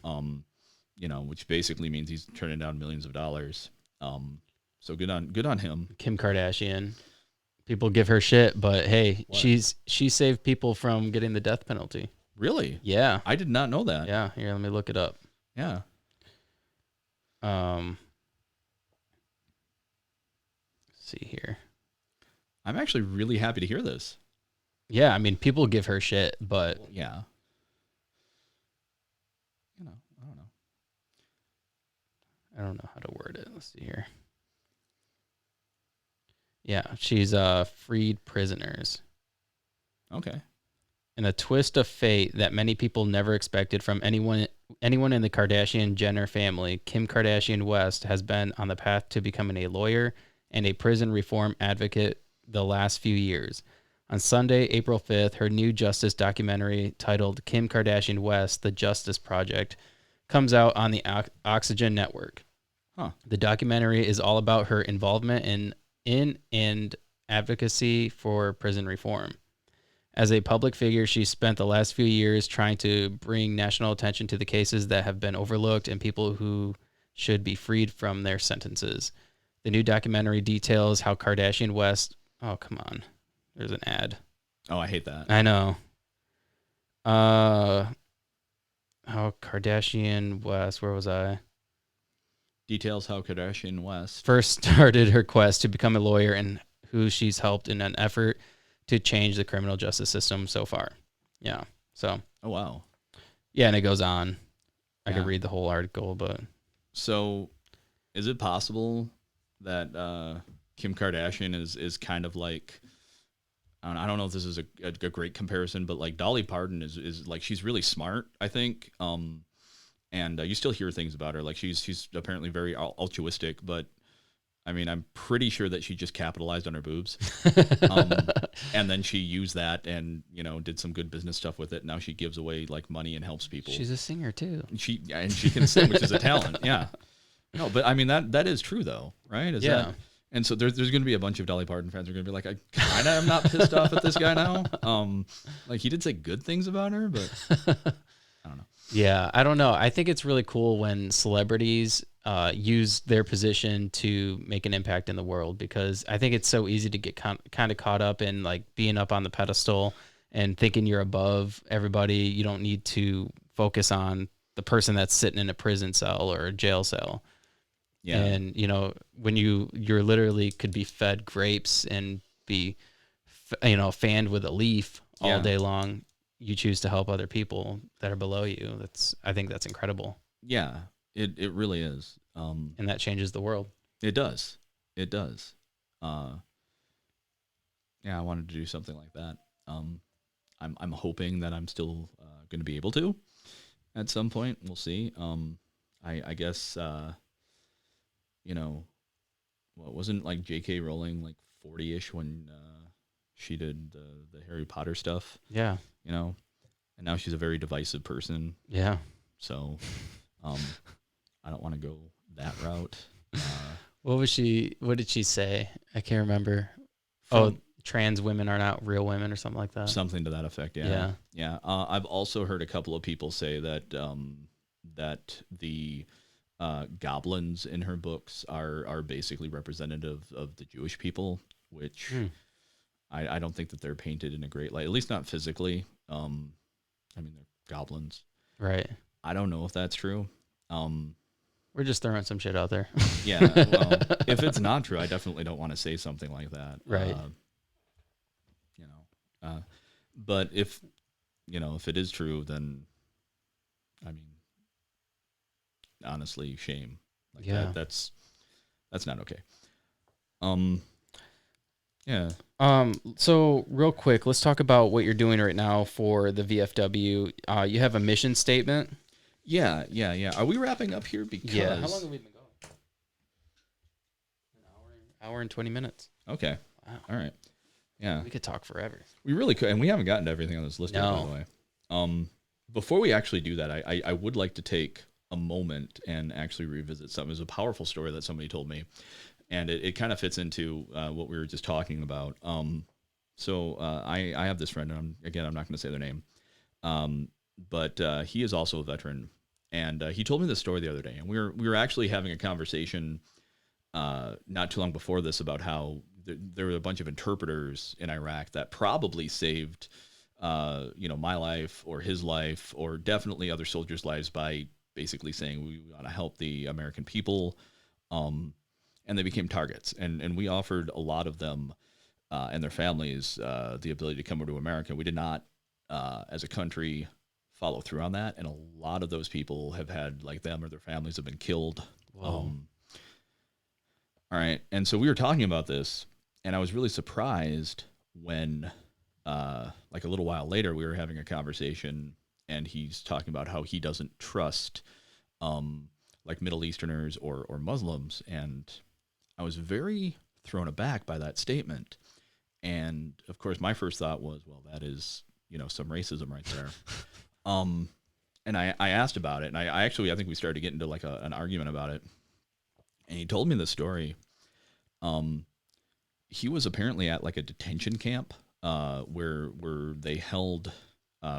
Which basically means he's turning down millions of dollars. So good on him. Kim Kardashian. People give her shit, but hey, What? she saved people from getting the death penalty. Really? Yeah. I did not know that. Yeah. Here, let me look it up. Yeah. Let's see here. I'm actually really happy to hear this. Yeah, I mean, people give her shit, but yeah. I don't know. I don't know how to word it. Let's see here. Yeah, she's freed prisoners. Okay. In a twist of fate that many people never expected from anyone in the Kardashian-Jenner family, Kim Kardashian West has been on the path to becoming a lawyer and a prison reform advocate the last few years. On Sunday, April 5th, her new justice documentary titled Kim Kardashian West, The Justice Project, comes out on the Oxygen Network. Huh. The documentary is all about her involvement in and advocacy for prison reform. As a public figure, she spent the last few years trying to bring national attention to the cases that have been overlooked and people who should be freed from their sentences. The new documentary details how Kardashian West... Oh, come on. There's an ad. Oh, I hate that. I know. How Kardashian West... Where was I? Details how Kardashian West first started her quest to become a lawyer and who she's helped in an effort to change the criminal justice system so far. Yeah. So. Oh, wow. Yeah, and it goes on. I Yeah. could read the whole article, but. So, is it possible that Kim Kardashian is kind of like, I don't know if this is a great comparison, but like Dolly Parton is like, she's really smart, I think. And you still hear things about her. Like she's apparently very altruistic, but I mean, I'm pretty sure that she just capitalized on her boobs. And then she used that and, did some good business stuff with it. Now she gives away like money and helps people. She's a singer too. She can sing, which is a talent. Yeah. No, but I mean that is true though, right? Is Yeah. that and so there's going to be a bunch of Dolly Parton fans who are going to be like, I kind of am not pissed off at this guy now. Like he did say good things about her, but I don't know. Yeah, I don't know. I think it's really cool when celebrities use their position to make an impact in the world, because I think it's so easy to get kind of caught up in like being up on the pedestal and thinking you're above everybody. You don't need to focus on the person that's sitting in a prison cell or a jail cell. Yeah, And when you're literally could be fed grapes and be fanned with a leaf all yeah, day long, you choose to help other people that are below you. I think that's incredible, yeah. It really is. and that changes the world. It does. It does. Uh, yeah, I wanted to do something like that. Um, I'm hoping that I'm still going to be able to at some point. We'll see. I guess you know, well, wasn't like J.K. Rowling like 40ish when she did the Harry Potter stuff, Yeah. you know, and now she's a very divisive person. Yeah. So um, I don't want to go that route. What did she say? I can't remember. From Trans women are not real women or something like that. something to that effect. Yeah. Yeah. Yeah. I've also heard a couple of people say that that the goblins in her books are basically representative of the Jewish people, which I don't think that they're painted in a great light, at least not physically. I mean, they're goblins. Right. I don't know if that's true. We're just throwing some shit out there. Yeah. Well, if it's not true, I definitely don't want to say something like that. Right. You know, but if if it is true, then I mean, honestly, shame. Like Yeah. that's not okay. Um. Yeah. So real quick, let's talk about what you're doing right now for the VFW. You have a mission statement. Yeah. Are we wrapping up here? Because Yeah. How long have we been going? An hour and 20 minutes. Okay. Wow. All right. Yeah. We could talk forever. We really could, and we haven't gotten to everything on this list yet, by No. the way. Before we actually do that, I would like to take a moment and actually revisit something. It was a powerful story that somebody told me, and it kind of fits into what we were just talking about. So I have this friend, and I'm not going to say their name, but he is also a veteran, and he told me this story the other day, and we were actually having a conversation not too long before this about how there were a bunch of interpreters in Iraq that probably saved my life or his life or definitely other soldiers' lives by basically saying we want to help the American people, and they became targets, and we offered a lot of them and their families the ability to come over to America. We did not, as a country, follow through on that, and a lot of those people have had, like, them or their families have been killed. Whoa. All right, and so we were talking about this, and I was really surprised when, like a little while later, we were having a conversation, and he's talking about how he doesn't trust, like Middle Easterners or Muslims, and I was very thrown aback by that statement. And of course, my first thought was, well, that is some racism right there. And I asked about it, and I think we started to get into like an argument about it. And he told me the story. He was apparently at like a detention camp where they held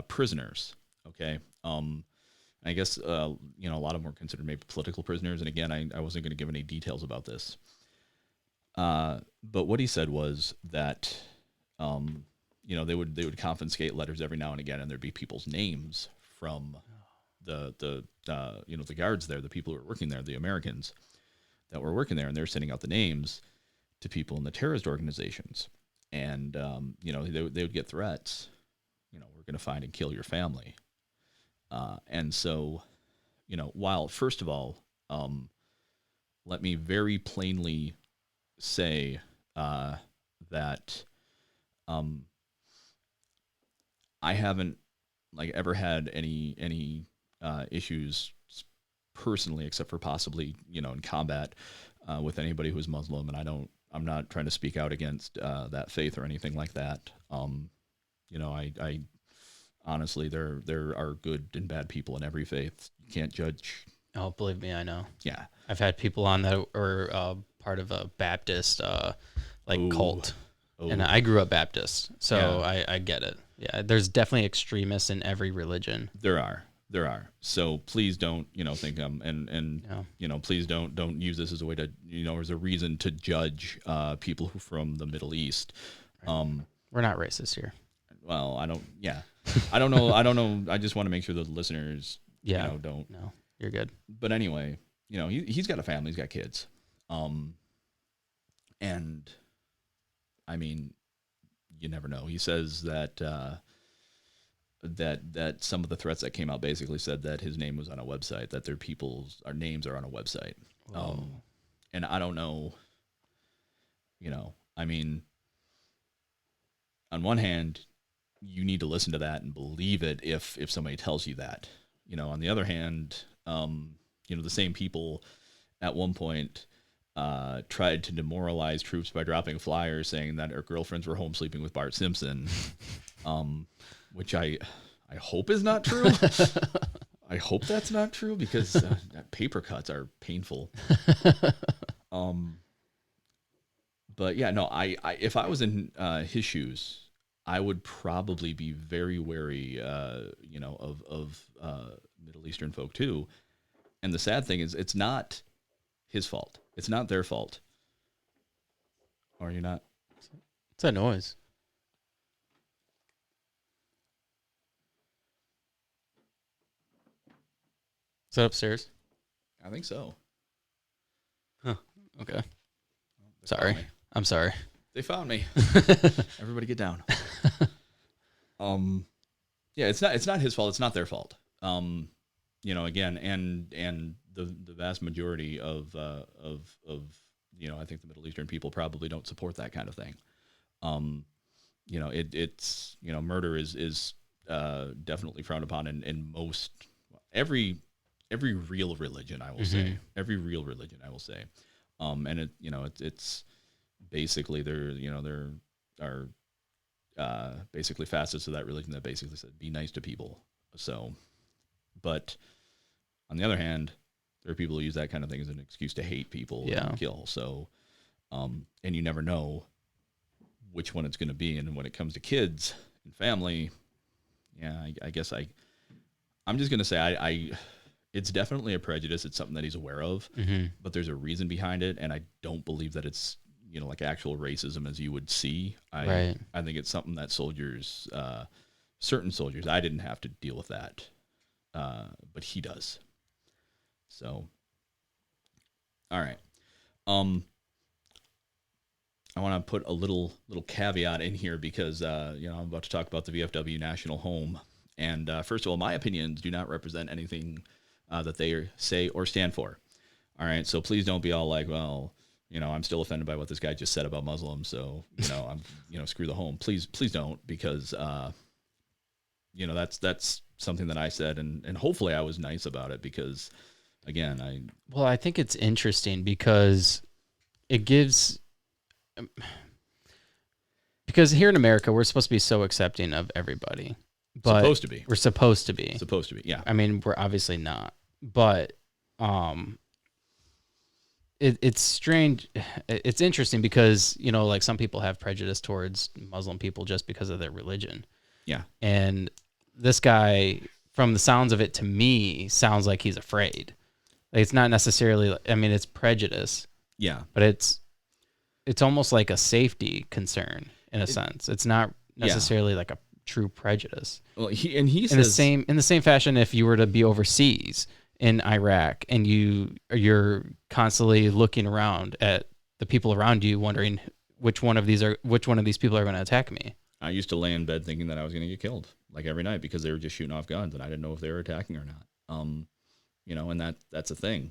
prisoners. Okay. I guess a lot of them were considered maybe political prisoners. And again, I wasn't going to give any details about this. But what he said was that they would confiscate letters every now and again, and there'd be people's names from the guards there, the people who were working there, the Americans that were working there, and they're sending out the names to people in the terrorist organizations. And, they would get threats, we're going to find and kill your family. And so, while first of all, let me very plainly say that I haven't like ever had any issues personally, except for possibly in combat with anybody who's Muslim, and I'm not trying to speak out against that faith or anything like that. I honestly, there are good and bad people in every faith. You can't judge Oh, believe me, I know. Yeah. I've had people on that are part of a Baptist like Oh, cult, and oh, I grew up Baptist, so yeah. I get it. Yeah, there's definitely extremists in every religion. There are. So please don't, think and Yeah, please don't use this as a way to, as a reason to judge people who from the Middle East. right. We're not racist here. Well, yeah, I don't know. I just want to make sure the listeners, Yeah, don't. no, you're good. But anyway, he's got a family, he's got kids, and I mean, you never know. He says that. That some of the threats that came out basically said that his name was on a website, that our names are on a website. Whoa. And I don't know, I mean, on one hand, you need to listen to that and believe it if somebody tells you that. On the other hand, the same people at one point tried to demoralize troops by dropping flyers saying that our girlfriends were home sleeping with Bart Simpson, which I hope is not true. I hope that's not true because paper cuts are painful. But yeah, no, I if I was in his shoes, I would probably be very wary, of Middle Eastern folk too. And the sad thing is, it's not his fault. It's not their fault. Or you're not. What's that noise? Is that upstairs? I think so. Huh. Okay. They found Sorry. me. I'm sorry. They found me. Everybody get down. Yeah, it's not his fault. It's not their fault. Again, and the vast majority of I think the Middle Eastern people probably don't support that kind of thing. It's murder is definitely frowned upon in most every real religion, I will say. Every real religion, I will say. And it's basically there are basically facets of that religion that basically said be nice to people. So, but on the other hand, there are people who use that kind of thing as an excuse to hate people and kill. So, and you never know which one it's going to be. And when it comes to kids and family, yeah, I guess I'm just going to say it's definitely a prejudice. It's something that he's aware of, but there's a reason behind it. And I don't believe that it's, like actual racism as you would see. I think it's something that soldiers, certain soldiers, I didn't have to deal with that. But he does. So, all right. I want to put a little caveat in here because, I'm about to talk about the VFW National Home. And first of all, my opinions do not represent anything that they say or stand for. All right. So please don't be all like, well, I'm still offended by what this guy just said about Muslims. So, I'm, screw the home. Please don't, because, that's something that I said. And hopefully I was nice about it because, again, I think it's interesting because it gives, because here in America, we're supposed to be so accepting of everybody. But supposed to be. We're supposed to be. Supposed to be, yeah. I mean, we're obviously not. But it's strange. It's interesting because, like some people have prejudice towards Muslim people just because of their religion. Yeah. And this guy, from the sounds of it to me, sounds like he's afraid. Like, it's not necessarily, I mean, it's prejudice. Yeah. But it's almost like a safety concern in a sense. It's not necessarily like a true prejudice. Well, he says in the same fashion, if you were to be overseas in Iraq and you're constantly looking around at the people around you, wondering which one of these people are going to attack me. I used to lay in bed thinking that I was going to get killed, like every night, because they were just shooting off guns and I didn't know if they were attacking or not. And that's a thing.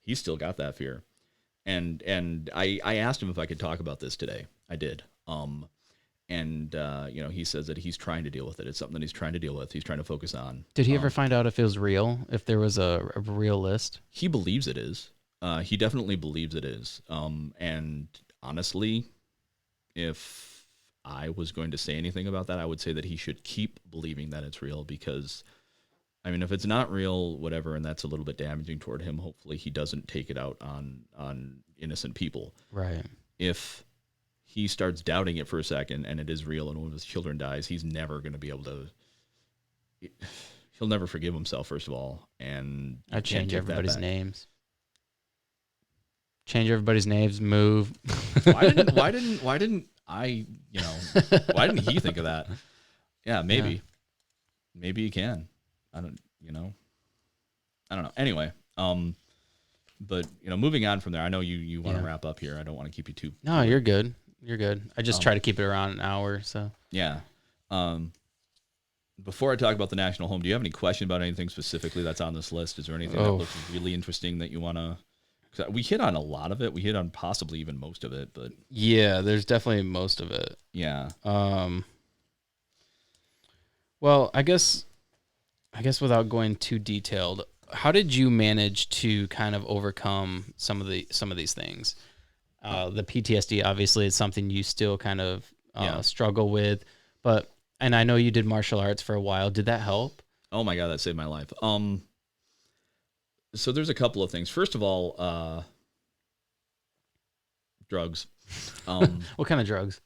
He's still got that fear. And I asked him if I could talk about this today. I did. He says that he's trying to deal with it. It's something that he's trying to deal with. He's trying to focus on. Did he ever find out if it was real? If there was a real list? He believes it is. He definitely believes it is. And honestly, if I was going to say anything about that, I would say that he should keep believing that it's real because I mean, if it's not real, whatever, and that's a little bit damaging toward him, hopefully he doesn't take it out on innocent people. Right. If he starts doubting it for a second and it is real and one of his children dies, he's never going to be able to. He'll never forgive himself, first of all, and I'd change everybody's names. Change everybody's names. Move. Why didn't I? Why didn't he think of that? Yeah, maybe. Yeah. Maybe he can. I don't know. Anyway, but moving on from there, I know you want to wrap up here. I don't want to keep you too. No, you're good. You're good. I just try to keep it around an hour. So yeah. Before I talk about the national home, do you have any question about anything specifically that's on this list? Is there anything that looks really interesting that you want to? We hit on a lot of it. We hit on possibly even most of it, but yeah, there's definitely most of it. Yeah. Well, I guess without going too detailed, how did you manage to kind of overcome some of these things? The PTSD obviously is something you still kind of struggle with, and I know you did martial arts for a while. Did that help? Oh my God, that saved my life. So there's a couple of things. First of all, drugs. What kind of drugs?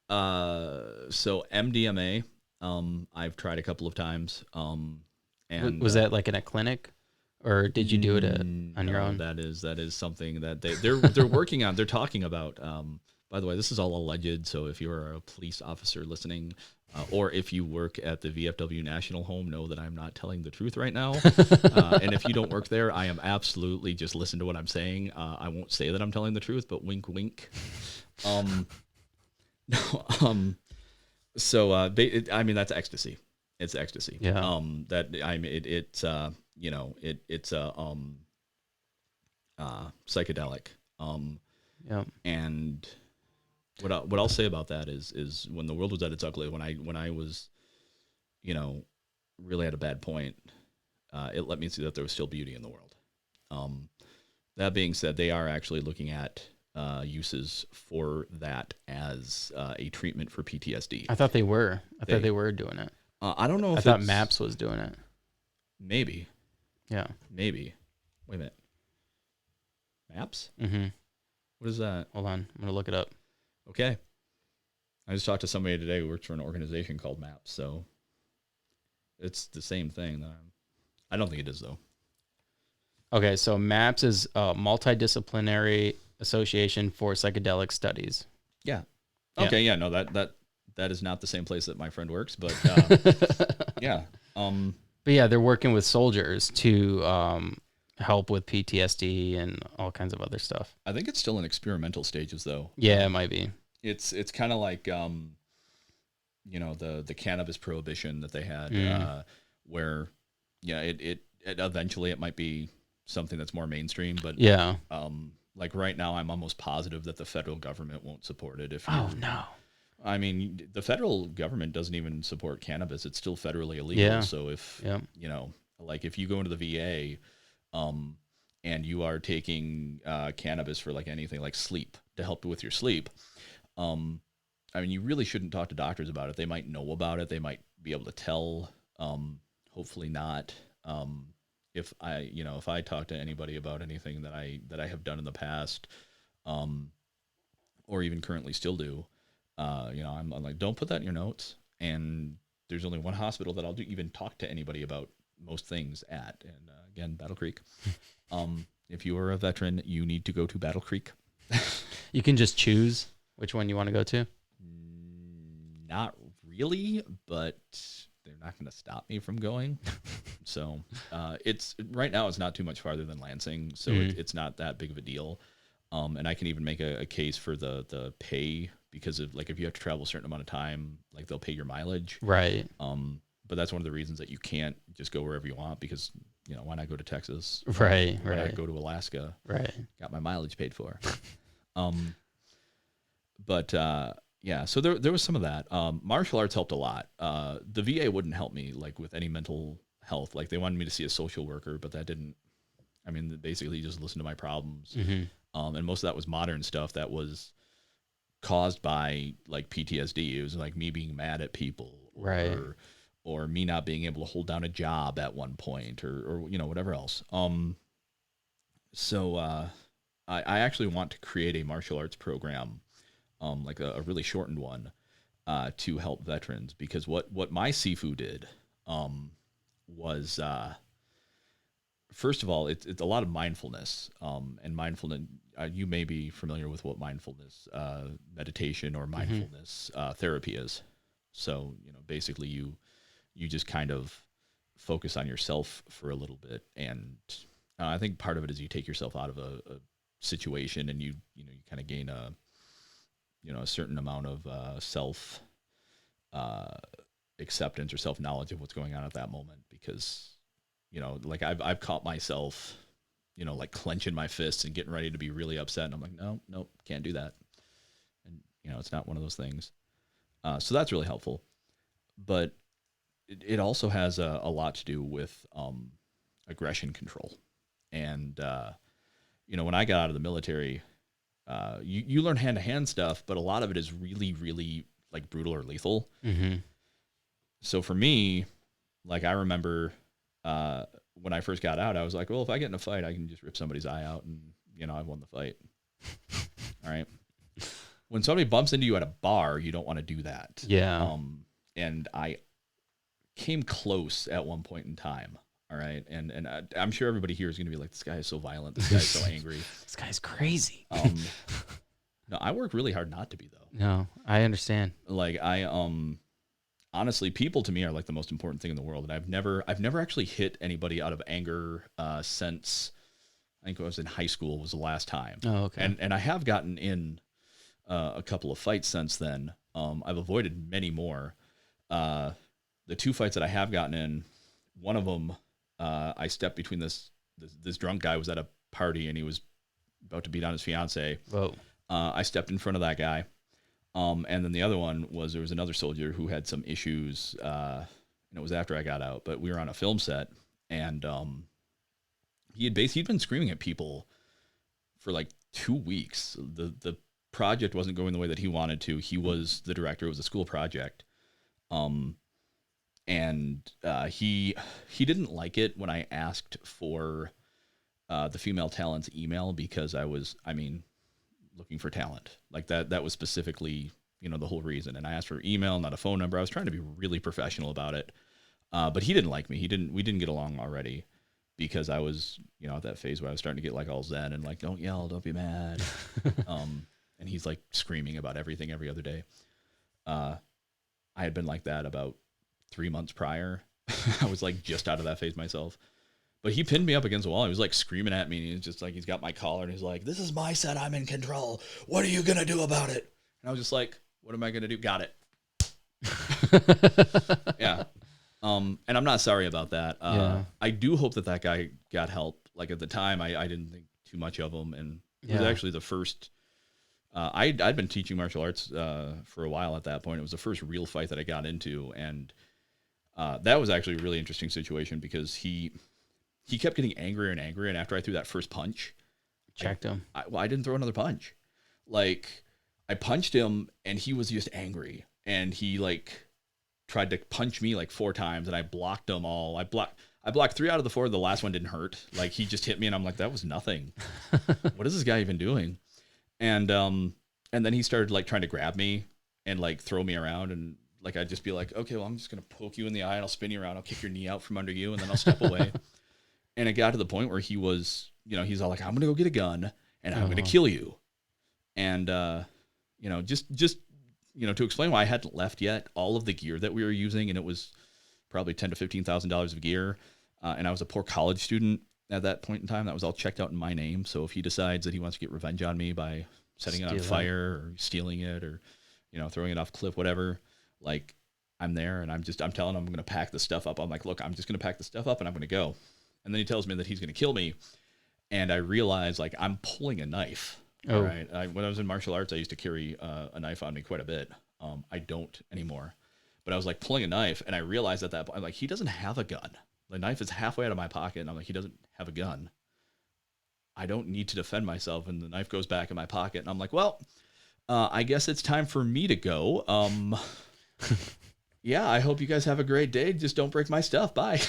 So MDMA. I've tried a couple of times. And was that like in a clinic, or did you do it on your own? That is something that they're working on. They're talking about. By the way, this is all alleged. So if you're a police officer listening, or if you work at the VFW National Home, know that I'm not telling the truth right now. And if you don't work there, I am absolutely just listen to what I'm saying. I won't say that I'm telling the truth, but wink, wink. So I mean, that's ecstasy. It's ecstasy. Yeah. It's psychedelic. Yeah. And what I'll say about that is when the world was at its ugly, when I was, really at a bad point, it let me see that there was still beauty in the world. That being said, they are actually looking at uses for that as a treatment for PTSD. I thought they were. I thought they were doing it. I don't know if I thought MAPS was doing it. Maybe. Yeah. Maybe. Wait a minute. MAPS? Mm-hmm. What is that? Hold on. I'm going to look it up. Okay. I just talked to somebody today who works for an organization called MAPS, so it's the same thing. I don't think it is, though. Okay, so MAPS is a multidisciplinary association for psychedelic studies. Yeah. Okay, yeah, no, that is not the same place that my friend works, but yeah. But yeah, they're working with soldiers to help with PTSD and all kinds of other stuff. I think it's still in experimental stages, though. Yeah, it might be. It's kind of like the cannabis prohibition that they had, where it eventually it might be something that's more mainstream, but yeah. Like right now, I'm almost positive that the federal government won't support it. No. I mean, the federal government doesn't even support cannabis. It's still federally illegal. Yeah. So if, like if you go into the VA, and you are taking cannabis for like anything like sleep to help with your sleep, I mean, you really shouldn't talk to doctors about it. They might know about it. They might be able to tell. Hopefully not. If I talk to anybody about anything that I have done in the past, or even currently still do, I'm like, don't put that in your notes. And there's only one hospital that I'll even talk to anybody about most things at. And again, Battle Creek. If you are a veteran, you need to go to Battle Creek. You can just choose which one you want to go to. Not really, but they're not going to stop me from going. So it's right now it's not too much farther than Lansing, so it's not that big of a deal. And I can even make a case for the pay, because of like if you have to travel a certain amount of time, like they'll pay your mileage. Right. But that's one of the reasons that you can't just go wherever you want, because why not go to Texas? Right. Why not go to Alaska? Right. Got my mileage paid for. But yeah, so there was some of that. Martial arts helped a lot. The VA wouldn't help me like with any mental health. Like they wanted me to see a social worker, but that didn't. I mean, basically just listen to my problems. And most of that was modern stuff that was caused by like PTSD. It was like me being mad at people, right? or me not being able to hold down a job at one point, or you know, whatever else. So I actually want to create a martial arts program, like a really shortened one, to help veterans, because what my Sifu did, was, first of all, it's a lot of mindfulness, and mindfulness. You may be familiar with what mindfulness meditation or mindfulness therapy is. So, you know, basically you just kind of focus on yourself for a little bit, and I think part of it is you take yourself out of a situation, and you kind of gain a certain amount of self acceptance or self knowledge of what's going on at that moment, because like I've caught myself, like clenching my fists and getting ready to be really upset, and I'm like, no, nope, can't do that. And it's not one of those things. So that's really helpful. But it also has a lot to do with aggression control. And when I got out of the military, you learn hand to hand stuff, but a lot of it is really, really like brutal or lethal. Mm-hmm. So for me, like I remember when I first got out, I was like, well, if I get in a fight, I can just rip somebody's eye out, and I've won the fight. All right. When somebody bumps into you at a bar, you don't want to do that. Yeah. And I came close at one point in time. All right. And I'm sure everybody here is going to be like, this guy is so violent. This guy is so angry. This guy's crazy. No, I work really hard not to be, though. No, I understand. Like honestly, people to me are like the most important thing in the world. And I've never actually hit anybody out of anger since I think I was in high school was the last time. Oh, okay. And I have gotten in a couple of fights since then. I've avoided many more. The two fights that I have gotten in, one of them, I stepped between this drunk guy was at a party and he was about to beat on his fiance. Whoa. I stepped in front of that guy. And then the other one was there was another soldier who had some issues. And it was after I got out, but we were on a film set, and he'd been screaming at people for like 2 weeks. The project wasn't going the way that he wanted to. He was the director. It was a school project. And he didn't like it when I asked for the female talent's email, because I was, looking for talent. Like that was specifically, the whole reason. And I asked for email, not a phone number. I was trying to be really professional about it. But he didn't like me. We didn't get along already, because I was, at that phase where I was starting to get like all zen and like, don't yell, don't be mad. And he's like screaming about everything every other day. I had been like that about 3 months prior. I was like just out of that phase myself. But he pinned me up against the wall. He was like screaming at me. And he's just like, he's got my collar and he's like, this is my set. I'm in control. What are you going to do about it? And I was just like, what am I going to do? Got it. Yeah. And I'm not sorry about that. Yeah. I do hope that guy got help. Like at the time, I didn't think too much of him. And it was actually the first, I'd been teaching martial arts for a while at that point. It was the first real fight that I got into. And that was actually a really interesting situation, because he kept getting angrier and angrier. And after I threw that first punch, Checked him. I didn't throw another punch. Like I punched him and he was just angry, and he like tried to punch me like 4 times, and I blocked them all. I blocked 3 out of the 4. The last one didn't hurt. Like he just hit me and I'm like, that was nothing. What is this guy even doing? And then he started like trying to grab me and like throw me around, and like I'd just be like, okay, well, I'm just gonna poke you in the eye and I'll spin you around. I'll kick your knee out from under you, and then I'll step away. And it got to the point where he was, he's all like, I'm going to go get a gun and I'm going to kill you. And, just to explain why I hadn't left yet, all of the gear that we were using, and it was probably $10,000 to $15,000 of gear. And I was a poor college student at that point in time. That was all checked out in my name. So if he decides that he wants to get revenge on me by setting it on fire or stealing it or, throwing it off a cliff, whatever, like I'm there, and I'm telling him I'm going to pack the stuff up. I'm like, look, I'm just going to pack the stuff up and I'm going to go. And then he tells me that he's going to kill me. And I realize like I'm pulling a knife. Oh. All right. When I was in martial arts, I used to carry a knife on me quite a bit. I don't anymore. But I was like pulling a knife, and I realized at that point, I'm like, he doesn't have a gun. The knife is halfway out of my pocket, and I'm like, he doesn't have a gun. I don't need to defend myself. And the knife goes back in my pocket, and I'm like, well, I guess it's time for me to go. yeah, I hope you guys have a great day. Just don't break my stuff. Bye.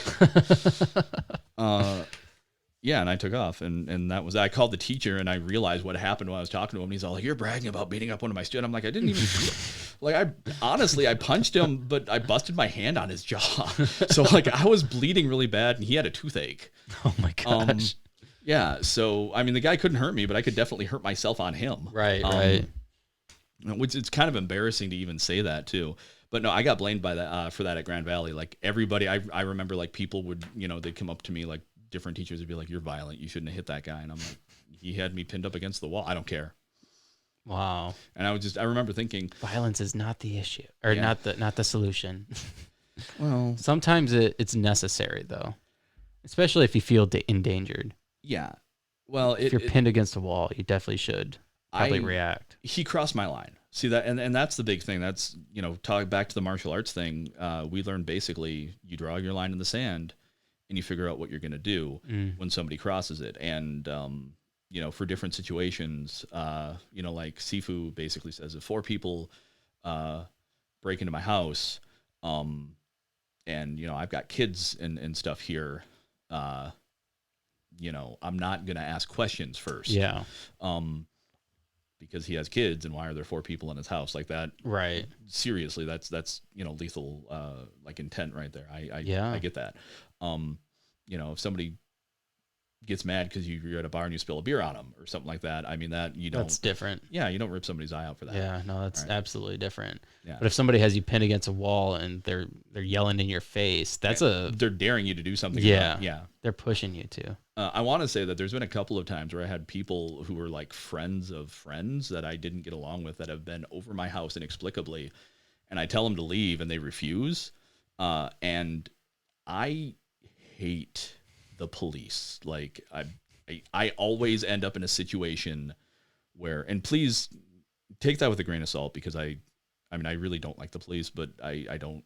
Yeah, and I took off, and that was, I called the teacher, and I realized what happened when I was talking to him. And he's all like, "You're bragging about beating up one of my students." I'm like, I didn't even, like, I punched him, but I busted my hand on his jaw. So, like, I was bleeding really bad, and he had a toothache. Oh my gosh. Yeah, so, I mean, the guy couldn't hurt me, but I could definitely hurt myself on him. Right. Which it's kind of embarrassing to even say that, too. But no, I got blamed by that for that at Grand Valley. Like, everybody, I remember, like, people would, they'd come up to me, like, different teachers would be like, "You're violent. You shouldn't have hit that guy." And I'm like, he had me pinned up against the wall. I don't care. Wow. And I remember thinking, violence is not the issue, or not the solution. Well, sometimes it's necessary though, especially if you feel endangered. Yeah. Well, if you're pinned against a wall, you definitely should probably react. He crossed my line. See that, and that's the big thing. That's, talk back to the martial arts thing. We learned basically you draw your line in the sand, and you figure out what you're going to do when somebody crosses it. And, for different situations, like Sifu basically says, if 4 people break into my house, and, I've got kids and stuff here, I'm not going to ask questions first. Yeah. Because he has kids, and why are there 4 people in his house like that? Right. Seriously, that's lethal like intent right there. I get that. If somebody gets mad because you're at a bar and you spill a beer on them or something like that, I mean, that's different. Yeah, you don't rip somebody's eye out for that. Yeah, no, that's absolutely different. Yeah. But if somebody has you pinned against a wall and they're yelling in your face, they're daring you to do something. Yeah, yeah, they're pushing you to. I want to say that there's been a couple of times where I had people who were like friends of friends that I didn't get along with that have been over my house inexplicably, and I tell them to leave and they refuse, and I hate the police. Like, I always end up in a situation where, and please take that with a grain of salt, because I really don't like the police, but I don't,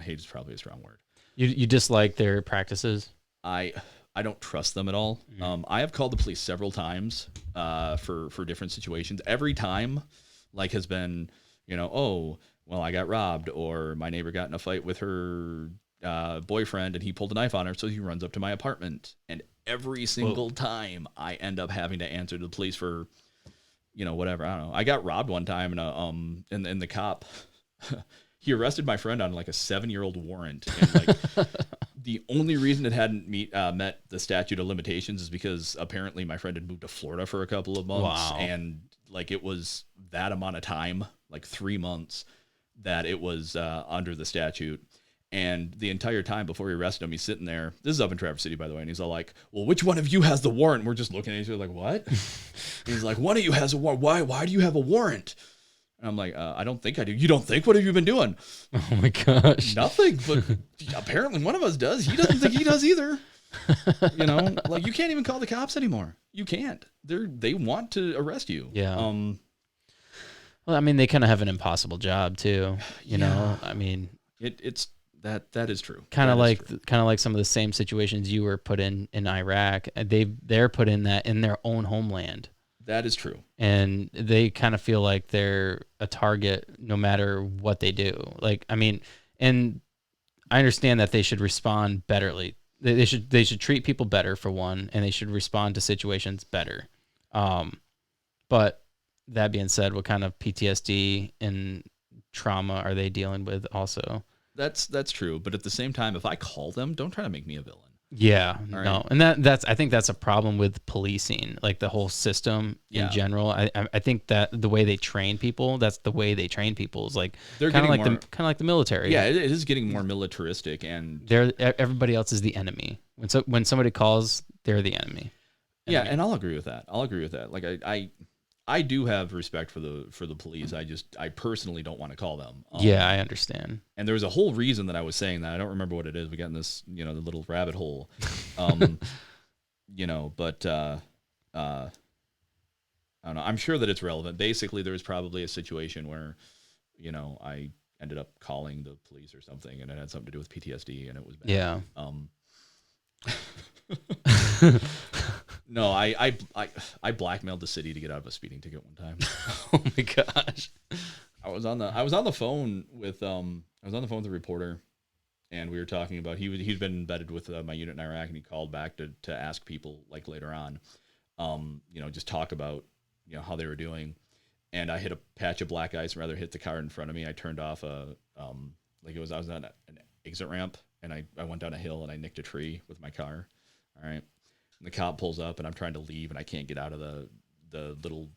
hate is probably a strong word. You dislike their practices? I don't trust them at all. I have called the police several times for different situations. Every time, like, has been, oh, well, I got robbed, or my neighbor got in a fight with her boyfriend and he pulled a knife on her, so he runs up to my apartment. And every single time I end up having to answer to the police for, whatever. I don't know. I got robbed one time, and the cop, he arrested my friend on like a 7-year-old warrant. And like, the only reason it hadn't met the statute of limitations is because apparently my friend had moved to Florida for a couple of months. Wow. And like, it was that amount of time, like 3 months, that it was under the statute. And the entire time before we arrested him, he's sitting there. This is up in Traverse City, by the way. And he's all like, "Well, which one of you has the warrant?" And we're just looking at each other like, "What?" He's like, "One of you has a warrant. Why do you have a warrant?" And I'm like, "I don't think I do." "You don't think? What have you been doing?" Oh my gosh. "Nothing, but apparently one of us does." He doesn't think he does either. Like, you can't even call the cops anymore. You can't. They want to arrest you. Yeah. Well, I mean, they kind of have an impossible job too. You know, I mean, it's that is true. Kind of like some of the same situations you were put in Iraq. They're put in that in their own homeland. That is true. And they kind of feel like they're a target no matter what they do. Like, I mean, and I understand that they should respond betterly. They should treat people better, for one, and they should respond to situations better. But that being said, what kind of PTSD and trauma are they dealing with also? That's true. But at the same time, if I call them, don't try to make me a villain. Yeah, right. No, and I think that's a problem with policing, like the whole system in general. I think that the way they train people, that's the way they train people, is like kind of like the military. Yeah, it is getting more militaristic, and everybody else is the enemy. When somebody calls, they're the enemy. Yeah, and I'll agree with that. Like I do have respect for the police. I personally don't want to call them. Yeah, I understand. And there's a whole reason that I was saying that. I don't remember what it is. We got in this, the little rabbit hole. But I don't know. I'm sure that it's relevant. Basically, there was probably a situation where, I ended up calling the police or something, and it had something to do with PTSD, and it was bad. Yeah. No, I blackmailed the city to get out of a speeding ticket one time. Oh my gosh. I was on the phone with I was on the phone with a reporter, and we were talking about he'd been embedded with my unit in Iraq, and he called back to ask people like later on, just talk about how they were doing. And I hit a patch of black ice, rather hit the car in front of me. I turned off I was on an exit ramp, and I went down a hill and I nicked a tree with my car. All right, and the cop pulls up, and I'm trying to leave, and I can't get out of the little,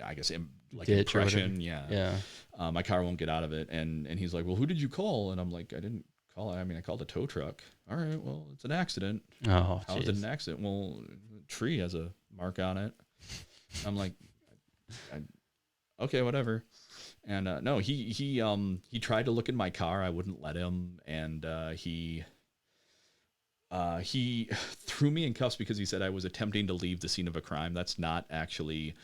I guess, impression. Yeah. My car won't get out of it. And he's like, well, who did you call? And I'm like, I didn't call it. I mean, I called a tow truck. All right, well, it's an accident. Oh, how is it an accident? Well, the tree has a mark on it. I'm like, okay, whatever. And no, he tried to look in my car. I wouldn't let him. And he threw me in cuffs because he said I was attempting to leave the scene of a crime. That's not actually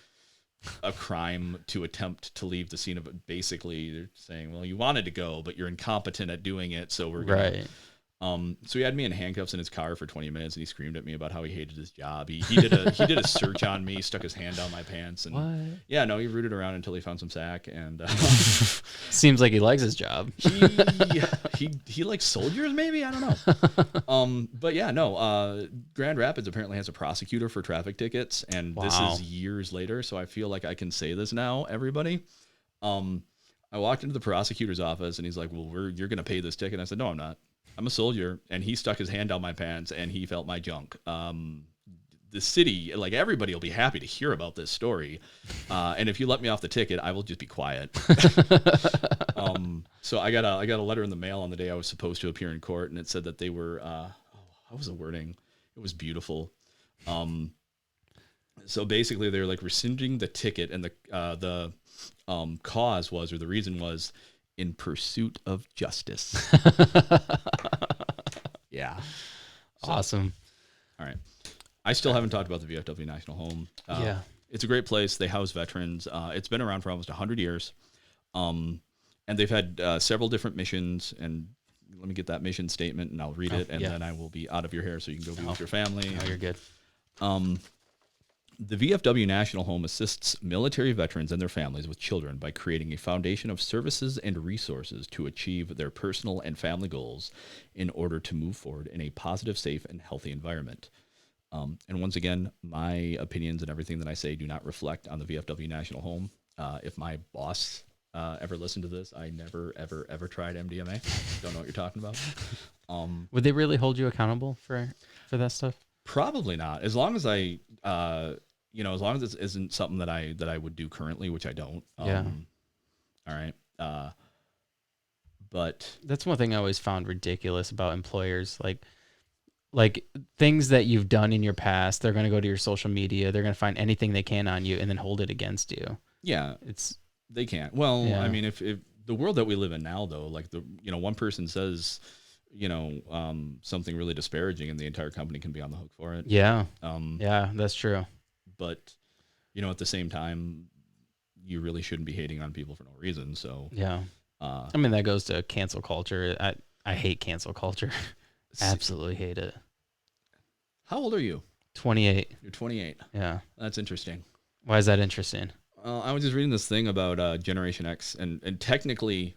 a crime to attempt to leave the scene of it. Basically, they're saying, well, you wanted to go, but you're incompetent at doing it, so we're gonna. Right. So he had me in handcuffs in his car for 20 minutes, and he screamed at me about how he hated his job. He did a search on me, stuck his hand down my pants, and what? Yeah, no, he rooted around until he found some sack, and Seems like he likes his job. he likes soldiers, maybe, I don't know. But yeah, no. Grand Rapids apparently has a prosecutor for traffic tickets, and This is years later, so I feel like I can say this now, everybody. I walked into the prosecutor's office, and he's like, "Well, you're gonna pay this ticket." And I said, "No, I'm not. I'm a soldier." And he stuck his hand down my pants, and he felt my junk. The city, like, everybody will be happy to hear about this story. And if you let me off the ticket, I will just be quiet. So I got a letter in the mail on the day I was supposed to appear in court, and it said that they were, how was the wording? It was beautiful. So basically they were like rescinding the ticket, and the cause was, or the reason was, in pursuit of justice. Yeah. Awesome. All right. I still haven't talked about the VFW National Home. Yeah. It's a great place. They house veterans. It's been around for almost 100 years. And they've had several different missions. And let me get that mission statement, and I'll read it, and then I will be out of your hair so you can go be with your family. Oh, you're good. The VFW National Home assists military veterans and their families with children by creating a foundation of services and resources to achieve their personal and family goals in order to move forward in a positive, safe, and healthy environment. And once again, my opinions and everything that I say do not reflect on the VFW National Home. If my boss ever listened to this, I never, ever, ever tried MDMA. Don't know what you're talking about. Would they really hold you accountable for that stuff? Probably not. As long as I, as long as this isn't something that I would do currently, which I don't. Yeah. All right. But that's one thing I always found ridiculous about employers. Like things that you've done in your past, they're going to go to your social media. They're going to find anything they can on you and then hold it against you. Yeah, they can't. Well, yeah. I mean, if the world that we live in now, though, like one person says, something really disparaging, and the entire company can be on the hook for it. Yeah. Yeah, that's true. But, at the same time, you really shouldn't be hating on people for no reason. So yeah. I mean, that goes to cancel culture. I hate cancel culture. Absolutely hate it. How old are you? 28. You're 28. Yeah. That's interesting. Why is that interesting? I was just reading this thing about Generation X, and technically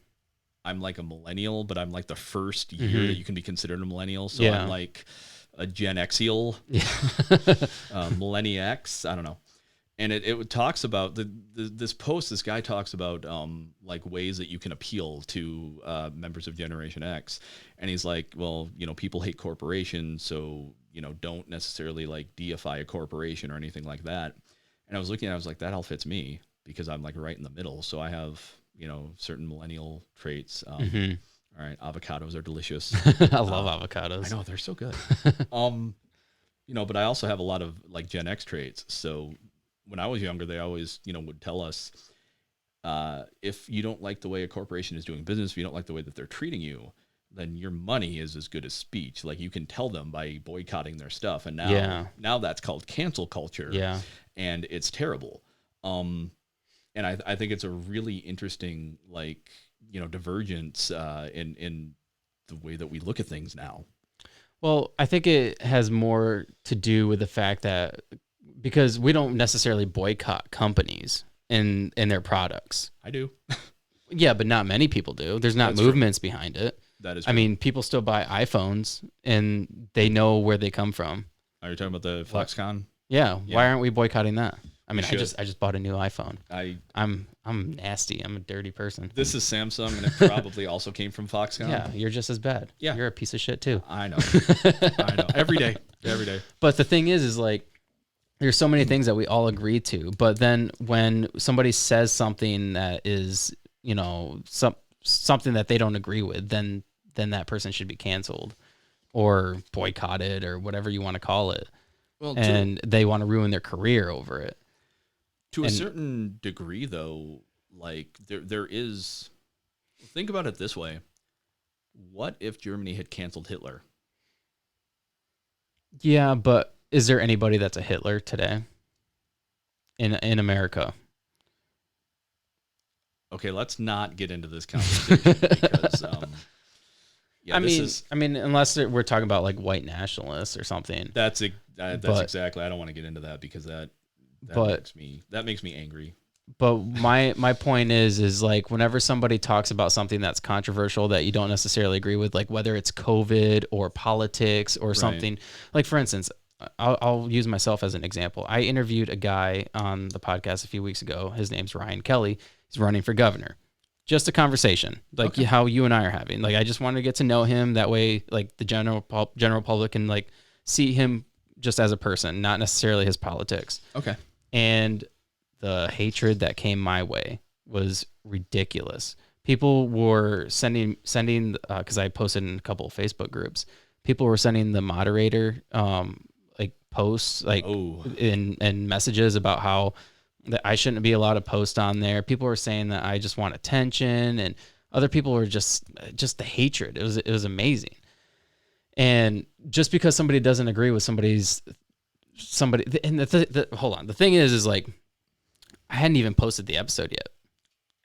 I'm like a millennial, but I'm like the first year that you can be considered a millennial. So I'm like a Gen Xial, Millennia X. I don't know. And it talks about this post. This guy talks about like ways that you can appeal to members of Generation X, and he's like, well, people hate corporations, so don't necessarily like deify a corporation or anything like that. And I was looking, I was like, that all fits me because I'm like right in the middle. So I have certain millennial traits. All right, avocados are delicious. I love avocados. I know, they're so good. But I also have a lot of like Gen X traits. So when I was younger, they always, would tell us, if you don't like the way a corporation is doing business, if you don't like the way that they're treating you, then your money is as good as speech. Like, you can tell them by boycotting their stuff. And now that's called cancel culture. Yeah. And it's terrible. And I think it's a really interesting, like, divergence in the way that we look at things now. Well, I think it has more to do with the fact that because we don't necessarily boycott companies and their products. I do. Yeah, but not many people do. There's not That's true. movements behind it. That is I true. mean, people still buy iPhones and they know where they come from. Are you talking about the What? Foxconn? Yeah, Yeah. why aren't we boycotting that? I We mean, should. I just bought a new iPhone. I I'm nasty. I'm a dirty person. This is Samsung, and it probably also came from Foxconn. Yeah, you're just as bad. Yeah. You're a piece of shit too. I know. I know. Every day. Every day. But the thing is like, there's so many things that we all agree to, but then when somebody says something that is, you know, something that they don't agree with, then that person should be canceled or boycotted or whatever you want to call it. Well, And they want to ruin their career over it. to a certain degree, though, like there is. Think about it this way: what if Germany had canceled Hitler? Yeah, but is there anybody that's a Hitler today in America? Okay, let's not get into this conversation because, yeah, I mean, unless we're talking about like white nationalists or something. That's exactly. I don't want to get into that because that makes me angry. But my point is like whenever somebody talks about something that's controversial that you don't necessarily agree with, like whether it's COVID or politics or something, like for instance, I'll use myself as an example. I interviewed a guy on the podcast a few weeks ago. His name's Ryan Kelly. He's running for governor. Just a conversation, like how you and I are having. Like I just wanted to get to know him. That way, like the general public can like see him just as a person, not necessarily his politics. Okay. And the hatred that came my way was ridiculous. People were sending because I posted in a couple of Facebook groups. People were sending the moderator like posts like in messages about how that I shouldn't be allowed to post on there. People were saying that I just want attention, and other people were just the hatred. It was amazing. And just because somebody doesn't agree with somebody, and hold on, the thing is like I hadn't even posted the episode yet.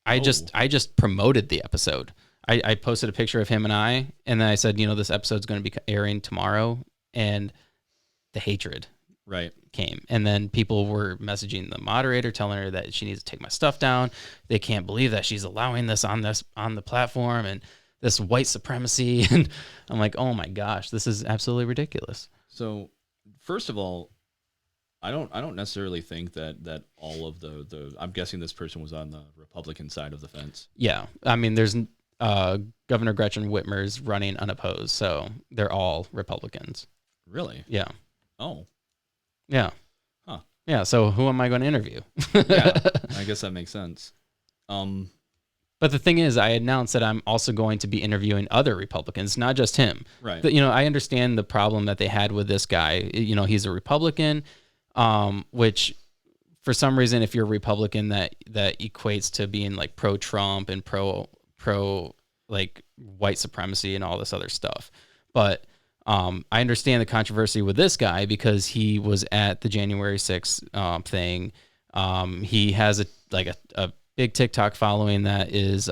I just promoted the episode. I posted a picture of him and then I said, you know, this episode's going to be airing tomorrow, and the hatred came. And then people were messaging the moderator, telling her that she needs to take my stuff down. They can't believe that she's allowing this on the platform and this white supremacy. And I'm like, oh my gosh, this is absolutely ridiculous. So first of all, I don't necessarily think that all of the I'm guessing this person was on the Republican side of the fence. Yeah. I mean, there's Governor Gretchen Whitmer's running unopposed, so they're all Republicans. Really? Yeah. Oh. Yeah. Huh. Yeah, so who am I going to interview? Yeah, I guess that makes sense. But the thing is, I announced that I'm also going to be interviewing other Republicans, not just him. Right. But, you know, I understand the problem that they had with this guy. You know, he's a Republican, which for some reason, if you're a Republican, that equates to being like pro-Trump and pro like white supremacy and all this other stuff. But I understand the controversy with this guy because he was at the January 6th thing. He has a big TikTok following that is,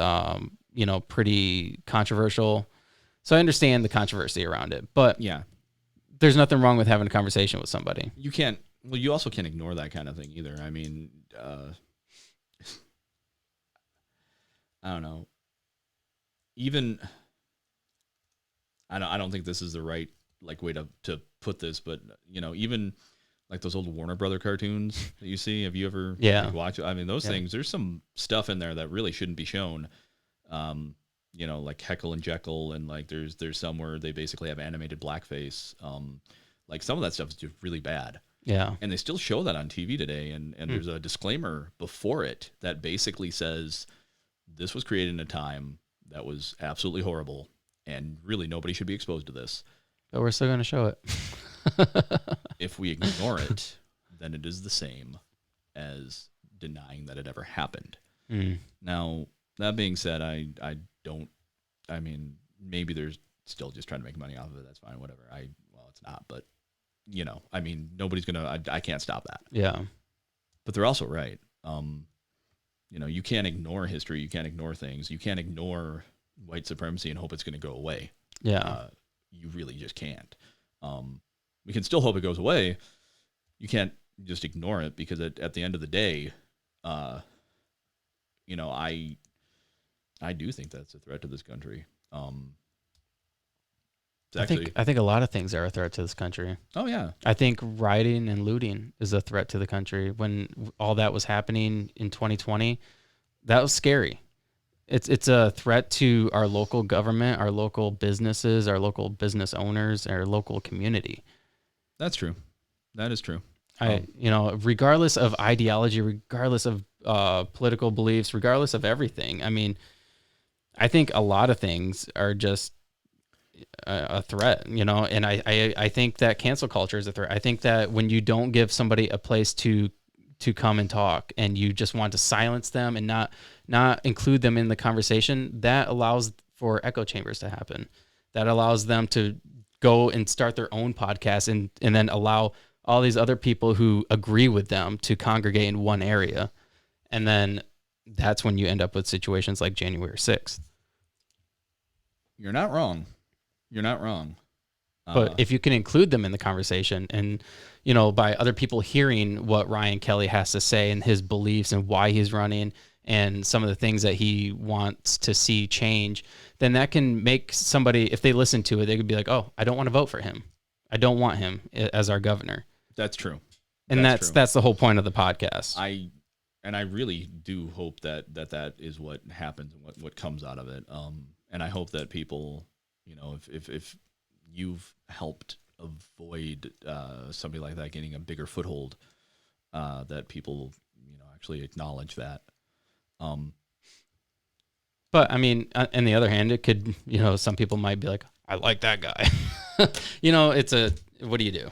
you know, pretty controversial. So I understand the controversy around it, but yeah, there's nothing wrong with having a conversation with somebody. You also can't ignore that kind of thing either. I mean, I don't know. Even I don't think this is the right like way to put this, but you know, even like those old Warner Brother cartoons that you see. Have you ever watched? I mean, those things. There's some stuff in there that really shouldn't be shown. You know, like Heckle and Jekyll, and like there's some where they basically have animated blackface. Like some of that stuff is just really bad. Yeah. And they still show that on TV today, and there's a disclaimer before it that basically says this was created in a time that was absolutely horrible, and really nobody should be exposed to this. But we're still going to show it. If we ignore it, then it is the same as denying that it ever happened. Now, that being said, I mean, maybe they're still just trying to make money off of it. That's fine, whatever. Well, it's not, but you know, I mean, nobody's gonna. I can't stop that. Yeah, but they're also right. You know, you can't ignore history. You can't ignore things. You can't ignore white supremacy and hope it's going to go away. Yeah, you really just can't. We can still hope it goes away. You can't just ignore it because at the end of the day, you know, I do think that's a threat to this country. It's I think a lot of things are a threat to this country. Oh yeah. I think rioting and looting is a threat to the country. When all that was happening in 2020, that was scary. It's a threat to our local government, our local businesses, our local business owners, our local community. That's true. That is true. Regardless of ideology, regardless of political beliefs, regardless of everything. I mean, I think a lot of things are just a threat, and I think that cancel culture is a threat. I think that when you don't give somebody a place to come and talk, and you just want to silence them and not include them in the conversation, that allows for echo chambers to happen. That allows them to go and start their own podcast and then allow all these other people who agree with them to congregate in one area. And then that's when you end up with situations like January 6th. You're not wrong. You're not wrong. But if you can include them in the conversation and, by other people hearing what Ryan Kelly has to say and his beliefs and why he's running and some of the things that he wants to see change, then that can make somebody, if they listen to it, they could be like, oh, I don't want to vote for him. I don't want him as our governor. That's true. And that's the whole point of the podcast. I really do hope that is what happens and what comes out of it. And I hope that people, if you've helped avoid somebody like that getting a bigger foothold, that people, actually acknowledge that. But I mean, on the other hand, it could, some people might be like, I like that guy. What do you do?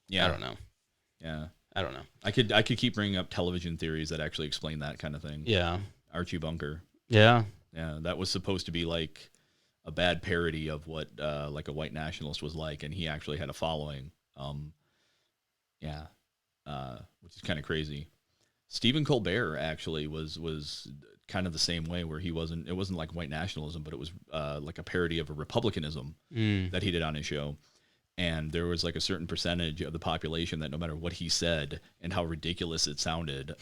Yeah. I don't know. Yeah. I don't know. I could keep bringing up television theories that actually explain that kind of thing. Yeah. Archie Bunker. Yeah. Yeah. That was supposed to be like a bad parody of what like a white nationalist was like, and he actually had a following. Which is kind of crazy. Stephen Colbert actually was kind of the same way, where it wasn't like white nationalism, but it was like a parody of a republicanism that he did on his show. And there was like a certain percentage of the population that no matter what he said and how ridiculous it sounded,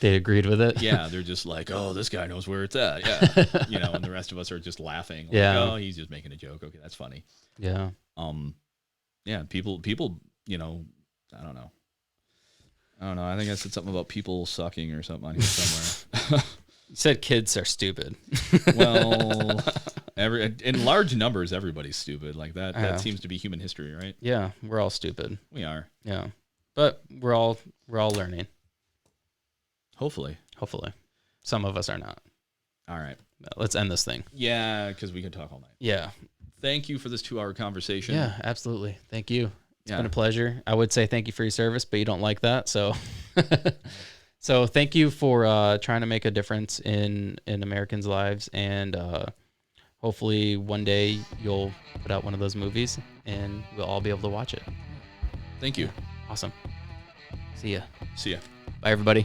they agreed with it. Yeah, they're just like, oh, this guy knows where it's at. Yeah. And the rest of us are just laughing. Like, yeah. Oh, he's just making a joke. Okay, that's funny. Yeah. Yeah, people, I don't know. I think I said something about people sucking or something on here somewhere. You said kids are stupid. Well, in large numbers, everybody's stupid. Like that. That seems to be human history, right? Yeah, we're all stupid. We are. Yeah, but we're all learning. Hopefully. Some of us are not. All right. Let's end this thing. Yeah, because we could talk all night. Yeah. Thank you for this 2-hour conversation. Yeah, absolutely. Thank you. It's been a pleasure. I would say thank you for your service, but you don't like that, so. So thank you for trying to make a difference in Americans' lives, and hopefully one day you'll put out one of those movies, and we'll all be able to watch it. Thank you. Awesome. See ya. See ya. Bye, everybody.